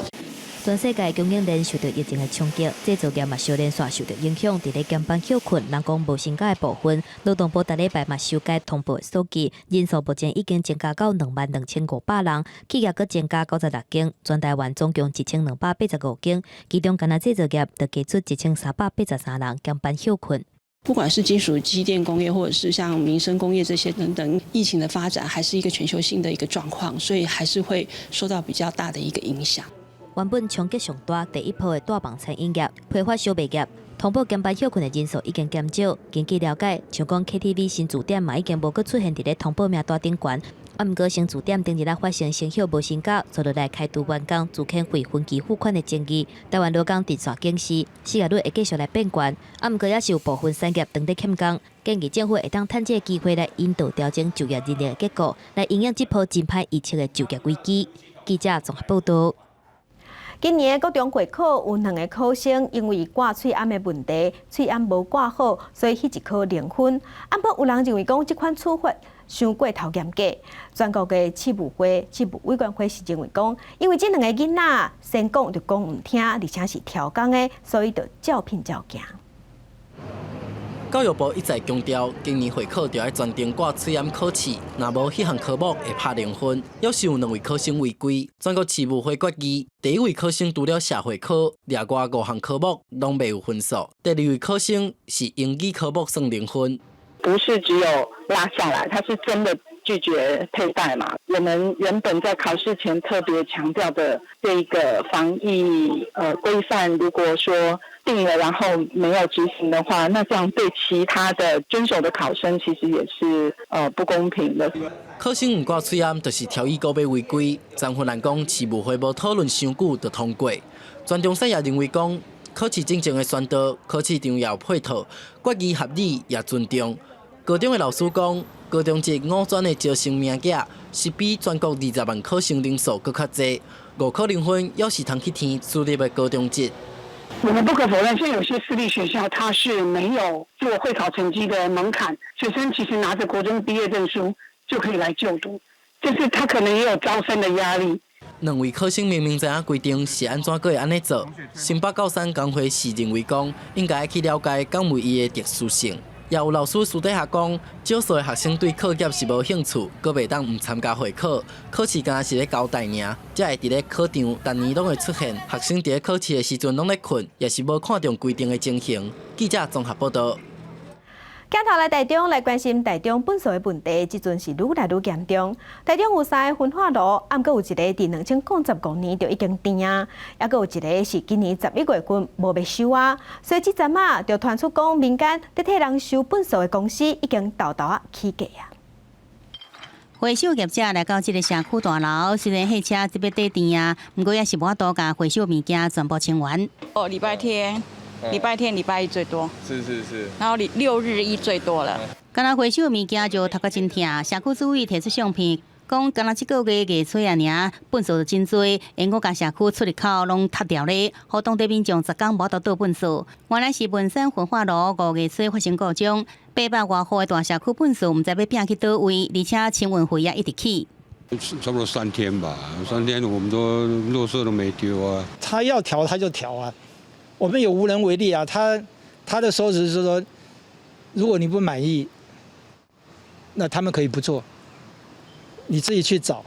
全世界供应链受到疫情的冲击，制造业嘛小连续受到影响。伫咧减班休困、人工无薪假的部分，劳动部逐礼拜嘛修改通报的数据，人数目前已经增加到22500人，企业阁增加96间，全台湾总共1285间，其中干那制造业就加出1383人减班休困。不管是金属机电工业，或者是像民生工业这些等等，疫情的发展还是一个全球性的一个状况，所以还是会受到比较大的一个影响。原本冲击上大第一波的大房餐饮业、批发小卖业、通报减班休困的人数已经减少。根据了解，像讲 KTV 新驻点嘛已经无搁出现伫咧通报名单顶悬。毋过新驻店顶日发生生效无成交，做落来开除员工自欠汇分期付款的争议。台湾劳工直线警示，失业率会继续来变悬。毋过也是有部分产业当地欠工，建议政府会当趁这个机会来引导调整就业人力的结果，来应应这波真歹预测的就业危机。记者综合报道。今年国中会考有2个考生因为挂喙暗的问题，喙暗无挂好，所以迄一科0分。不过有人认为讲这款处罚伤过头严格。全国的市务委员会是认为讲，因为这2个囡仔先讲就讲唔听，而且是调工的，所以就照拼照行。教育部一再强调，今年会考就要专程挂喙暗考试，若无迄项科目会拍0分。要是有2位考生违规，全国市务会决议，第1位考生除了社会科，另外5项科目拢袂有分数；第2位考生是英语科目算0分。不是只有拉下来，他是真的拒绝佩戴嘛？我们原本在考试前特别强调的这个防疫规范，如果说定了然后没有执行的话，那这样对其他的遵守的考生其实也是不公平的。考生唔挂喙暗，就是条意告要违规。张芬兰讲，市务会无讨论伤久就通过。全中山也认为讲，考试正常的宣导，考试场也有配套，决议合理也尊重。高中的老师讲，高中这5专的招生名额是比全国20万考生人数更较侪，5科0分要是通去填私立的高中职。我们不可否认，现在有些私立学校它是没有做会考成绩的门槛，学生其实拿着国中毕业证书就可以来就读，就是他可能也有招生的压力。2位考生明明知影规定是安怎个会安尼做，新北高三工会是认为讲应该去了解讲为伊的特殊性。也有老师私底下讲，少数的学生对课业是无兴趣，阁袂当唔参加会考，考试敢是咧交代尔，才会伫咧考场逐年拢会出现学生伫咧考试的时阵拢咧困，也是无看重规定的情形。记者综合报道。镜头来台中来关心台中本数的问题，即阵是愈来愈严重。台中有3个焚化炉，阁有一个伫2015年就已经停啊，还阁有一个是今年11月份无要收啊。所以即阵啊，就传出讲民间在替人收本数的公司已经豆豆啊起价啊。回收业者来到这个社区大楼，虽然汽车这边底电啊，不过也是无法度甲回收物件全部清完。礼拜天、礼拜一最多。是。然后6日一最多了。敢若回收物件就头壳真痛，社区主委提出相片，讲敢若这个月月初啊尔，本数就真多，因我甲社区出入口拢塌掉咧，互当地民众10天无得倒本数。原来是文山焚化炉5月初发生故障，800多户的大社区本数，唔知要拼去倒位，而且清运费也一直起。差不多3天吧，3天我们都垃圾都没丢啊。他要调他就调啊，我们也无能为力啊。他的说辞是说，如果你不满意，那他们可以不做，你自己去找。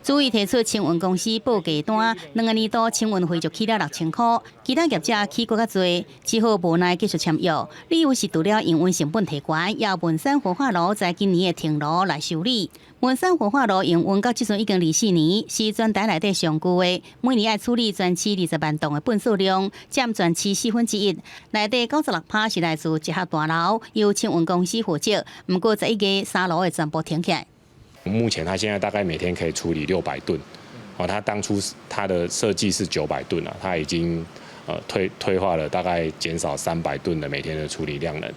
主委提出清运公司报价单，2个年度清运费就起了6000块，其他业者起更较多，只好无奈继续签约。理由是除了营运成本提悬，也有文山焚化炉在今年的停炉来修理。文山焚化炉营运到即阵已经24年，是全台内底上久的，每年要处理全市20万吨的本数量，占全市1/4。内底96%是来自集合大楼，由清运公司负责。不过11月3楼会全部停起来。目前他现在大概每天可以处理600吨，他当初他的设计是900吨啊，他已经退化了，大概减少300吨的每天的处理量能。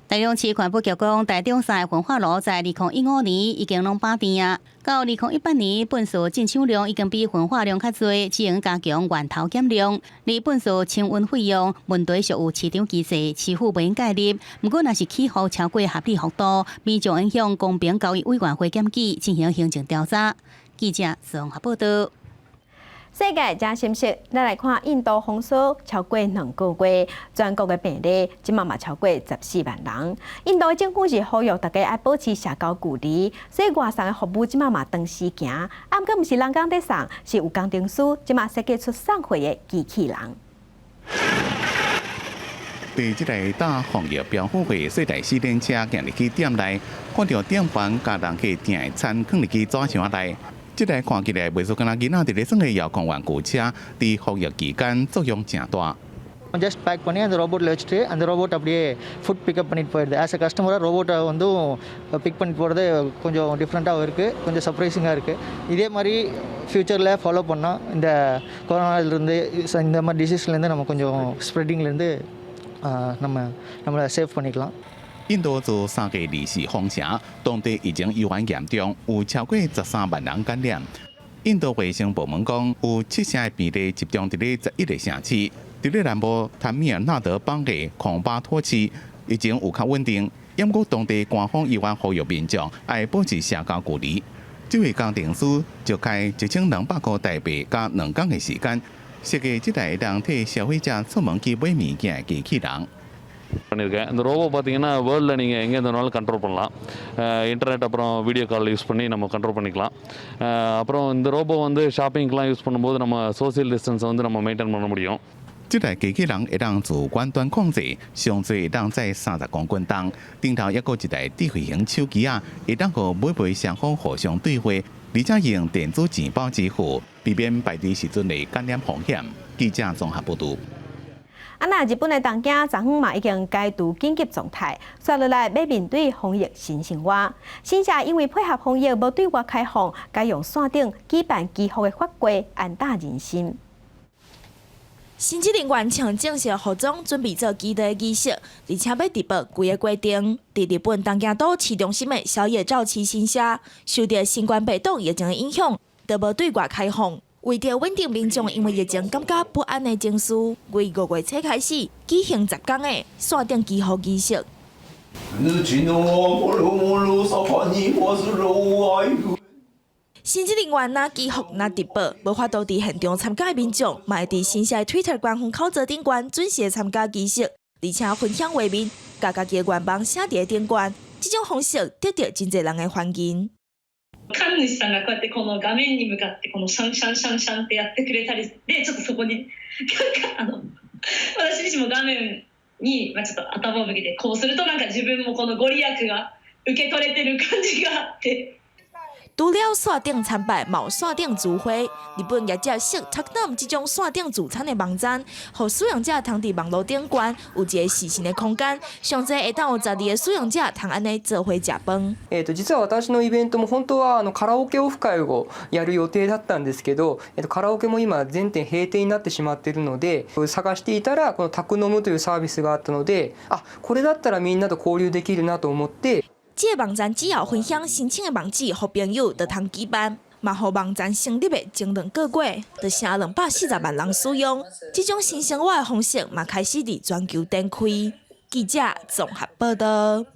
台中市环保局讲，台中3个焚化炉在2015年已经拢拔电啊，到2018年本数进厂量已经比焚化量较多，只能加强源头减量。而本数清运费用问题属有市场机制，市府不应介入。不过，若是起伏超过合理幅度，民众影响公平交易委员会检举进行行政调查。记者综合报道。世界真消息，咱来看印度封锁超过2个月，全国的病例即嘛超过14万人。印度的政府是呼吁大家要保持社交距离，所以外送的服务即嘛长时行。不过，毋是人工在送，是有工程师即嘛设计出送货的机器人。在这个打防疫标语会世代4辆车行入去店内，看到店房甲人去订的餐放入去纸箱内。这台看起来袂输敢若囡仔伫咧耍的遥控玩具车，伫防疫期间作用正大。ஜஸ்ட் பேக் பண்ணி அந்த ரோபோட்டில் வச்சுட்டு அந்த ரோபோட் அப்படியே food pickup பண்ணிட்டு போயிடுது. As a கஸ்டமராக ரோபோட்டை வந்து பிக் பண்ணி போகிறது கொஞ்சம் டிஃப்ரெண்ட்டாகவும் இருக்குது, கொஞ்சம் சர்ப்ரைசிங்காக இருக்குது. இதே மாதிரி ஃப்யூச்சரில் ஃபாலோ பண்ணால் இந்த கொரோனாவிலேருந்து இந்த மாதிரி டிசீஸ்லேருந்து நம்ம கொஞ்சம் ஸ்ப்ரெட்டிங்லேருந்து நம்மளை சேவ் பண்ணிக்கலாம்.印度自3月24封城，当地已经由于严重，有超过13万人感染。印度卫生部门讲，有7成的病例集中伫咧11个城市，伫咧南部坦米尔纳德邦嘅孔巴托市已经有较稳定。不过当地官方依然呼吁民众要保持社交距离。这位工程师就开1200块台币加2天的时间，设计这台能替消费者出门去买物件的机器人。பண்ணியிருக்கேன். இந்த ரோபோ பார்த்தீங்கன்னா வேர்ல்டில் நீங்கள் எங்கே இருந்தாலும் கண்ட்ரோல் பண்ணலாம். இன்டர்நெட் அப்புறம் வீடியோ கால் யூஸ் பண்ணி நம்ம கண்ட்ரோல் பண்ணிக்கலாம். அப்புறம் இந்த ரோபோ வந்து ஷாப்பிங்க்கெலாம் யூஸ் பண்ணும்போது நம்ம சோசியல் டிஸ்டன்ஸை வந்து நம்ம மெயின்டைன் பண்ண முடியும்.这台机器人会当自远端控制，上最会当载30公斤重。顶头还有一台智慧型手机啊，会当和每位双方互相对话，而且用电子钱包支付，避免排队时阵的感染风险。记者综合报道。日本的东京昨昏嘛已经解除紧急状态，接落来要面对防疫新生活。新社因为配合防疫无对外开放，改用线顶举办祈福的法规，安大人心。新职人员请正式服装准备做祭祀仪式，而且要直播规个过程。伫日本东京都市中心的小野照旗新社，受到新冠病毒疫情的影响，都无对外开放。为着稳定民众因为疫情感觉不安的情绪，为5月初开始举行10天的线顶祈福仪式。新职人员若祈福若直播，无法度伫现场参加的民众，嘛会伫新社 Twitter 官方口罩顶悬准时参加仪式，而且分享画面，甲家己的愿望写伫顶悬。这种方式得到真侪人的欢迎。神主さんがこうやってこの画面に向かってこのシャンシャンシャンシャンってやってくれたりで、ちょっとそこに私自身も画面にちょっと頭を向けてこうするとなんか自分もこのご利益が受け取れてる感じがあって。除了线顶参拜，嘛有线顶聚会。日本业者设TalkNam这种线顶聚餐的网站，让使用者通伫网络顶悬有一个私信的空间，上侪会当有12个使用者通安尼做伙食饭。実は私のイベントも本当はカラオケオフ会をやる予定だったんですけど、カラオケも今全店閉店になってしまっているので、探していたらこのTalkNamというサービスがあったので、これだったらみんなと交流できるなと思って。这个网站只要分享申请的网址，互朋友就通举办。嘛，互网站成立的前2个月，就成240万人使用。这种新生活的方式嘛，开始伫全球展开。记者综合报道。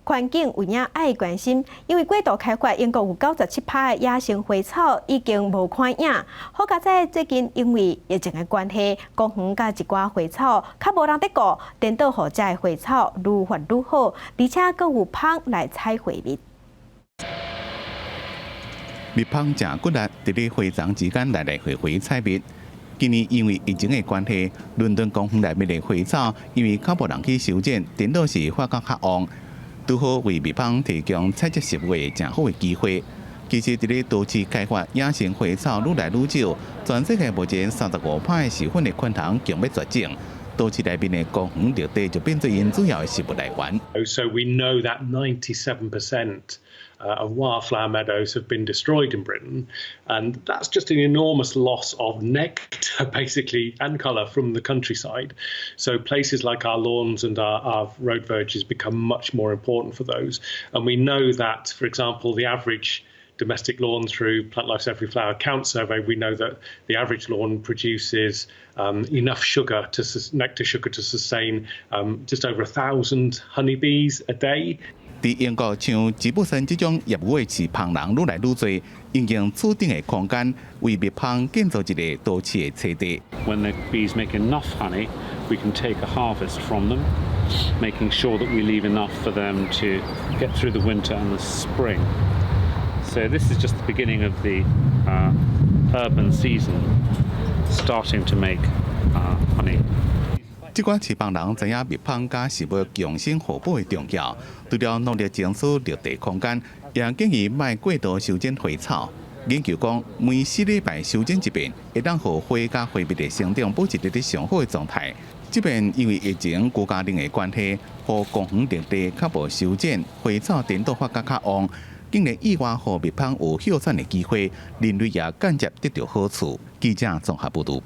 环境有影爱关心，因为过度开发，英国有97%的野生花草已经无看影。好佳在最近因为疫情的关系，公园甲一寡花草较无人得顾，颠倒互这的花草愈发愈好，而且佫有蜂来采花蜜。蜜蜂正骨力，伫咧花丛之间来回回采蜜。今年因为疫情的关系，伦敦公园内面的花草因为较无人去修剪，颠倒是发觉较旺。拄好为蜜蜂提供采集食物的正好的机会。其实，伫咧都市开发野生花草愈来愈少，全世界目前35%的授粉的昆虫将要绝种。都市内面的公园绿地就变做因主要的食物来源。So we know that 97% of wildflower meadows have been destroyed in Britain, and that's just an enormous loss of nectar, basically, and colour from the countryside. So places like our lawns and our road verges become much more important for those. And we know that, for example, the average domestic lawn through Plant Life's Every Flower Count survey, we know that the average lawn produces enough sugar nectar sugar to sustain just over 1,000 honeybees a day. 在英国，像吉布森这种业务的饲蜂人愈来愈多，应用厝顶的空间为蜜蜂建造一个都市的栖地。When the bees make enough honey, we can take a harvest from them, making sure that we leave enough for them to get through the winter and the spring. So this is just the beginning of the urban season, starting to make honey. 这寡饲蜂人知影蜜蜂甲食物共生互补的重要，除了努力争取绿地空间，也建议莫过度修剪花草。研究讲，每4礼拜修剪一遍，会当互花甲花蜜的生长保持伫上好的状态。即便因为疫情高家庭的关系，互公园绿地较无修剪，花草颠倒发甲较旺，竟然意外互蜜蜂有休产的机会，人类也间接得到好处。记者综合报道。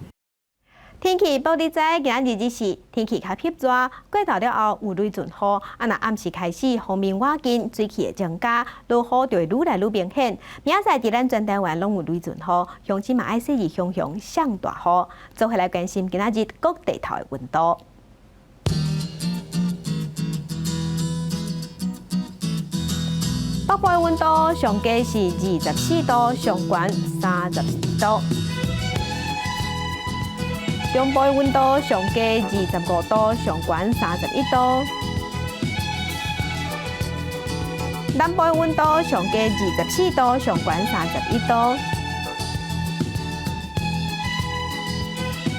天气报你知，今仔日是天气较偏热，过头了后有雷阵雨，若暗时开始风面瓦紧，水汽会增加，落雨就会愈来愈明显。明仔载伫咱全台湾拢有雷阵雨，乡亲嘛爱小心上大雨。做回来关心今仔日各地头的温度。北部的温度上低是24度，上悬32度。中部的温度上低25度，上悬31度；南部的温度上低24度，上悬31度；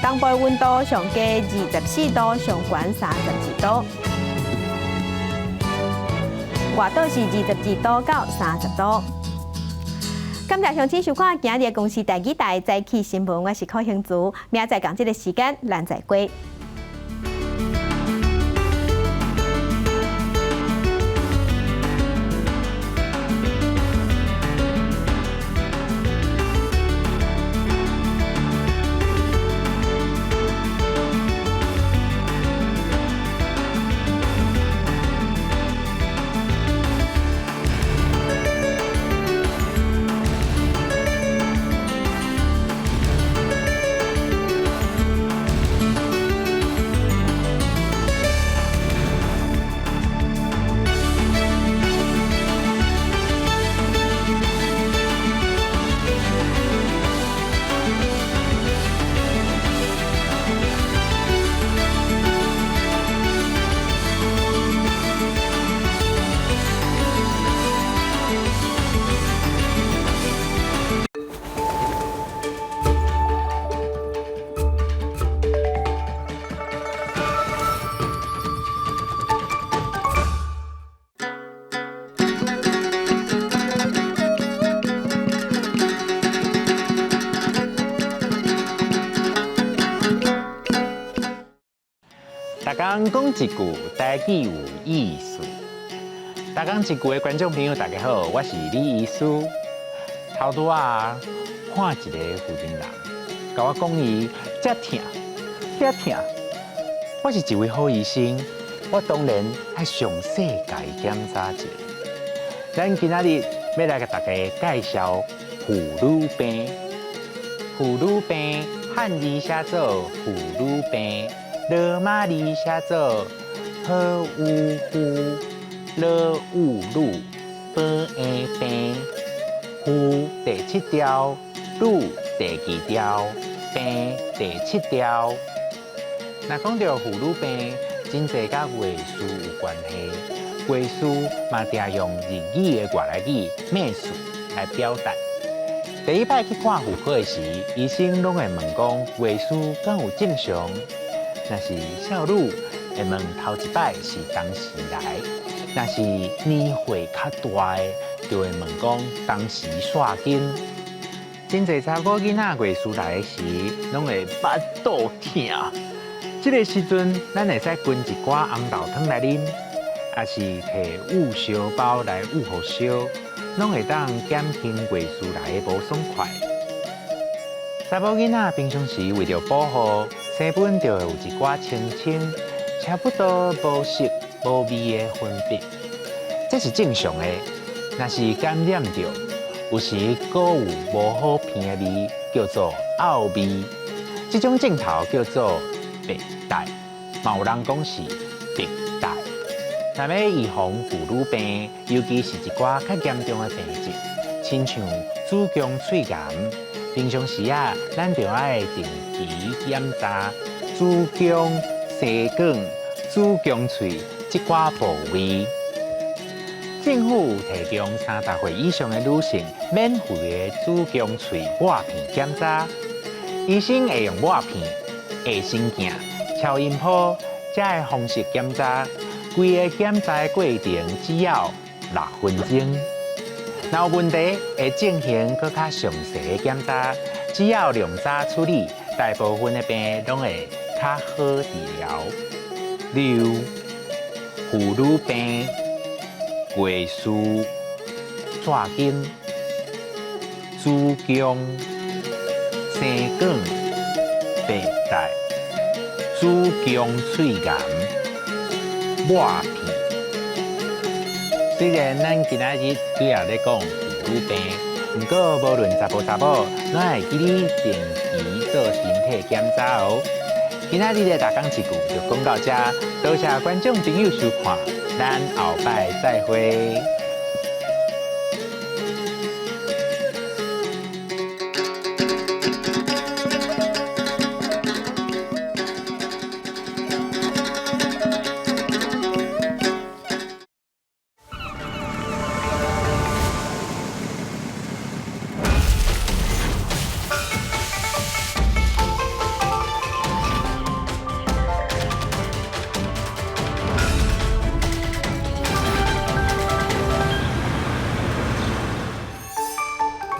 东部的温度上低24度，上悬32度；外岛是22度到30度。感谢乡亲收看今日的公视第2台早起新闻，我是柯兴竹，明仔载同这个时间咱再会。大家讲一句，台语有意思。大家一句的观众朋友，大家好，我是李医师。头拄啊，看一个负责人，甲我讲伊这痛，这痛。我是一位好医生，我当然爱详细甲伊检查一下。咱今仔日要来甲大家介绍妇女病。妇女病汉字写做妇女病。罗马字写做何乌夫罗乌鲁波诶病，妇第7条，女第2条，病第7条。若讲到妇女病，真侪甲艺术有关系。艺术嘛，常用日语的外来语“美术”来表达。第一摆去看妇科的时，医生拢会问讲，艺术敢有正常？若是少女，会问头一摆是当时来；若是年岁较大的，就会问讲当时煞紧。真侪查某囡仔月事来时，拢会腹肚痛。这个时阵，咱会使分一寡红豆汤来啉，也是摕雾烧包来捂好烧，拢会当减轻月事来的无爽快。查某囡仔平常时为着保护。生本就会有一寡清清、差不多无色无味的分泌，这是正常的。若是感染着，有时阁有无好闻的味，叫做呕味。这种症头叫做白带，嘛有人讲是白带。若要预防妇女病，尤其是一寡较严重的病症，亲像子宫喙癌。平常时啊，咱就爱定期检查子宫、生管、子宫喙这寡部位。政府提供30岁以上的女性免费的子宫喙抹片检查，医生会用抹片、下身镜、超音波这个方式检查，规个检查的过程只要6分钟。若有问题会进行更较详细的检查，只要量早处理，大部分的病拢会较好治疗。例如妇女病、胃疝、绝经、子宫、生管、白带、子宫喙癌、抹片。虽然咱今仔日主要咧讲妇女病，不过无论查甫查某，拢会记你定期做身体检查哦。今仔日的大讲一句就讲到这，多谢观众朋友收看，咱后摆再会。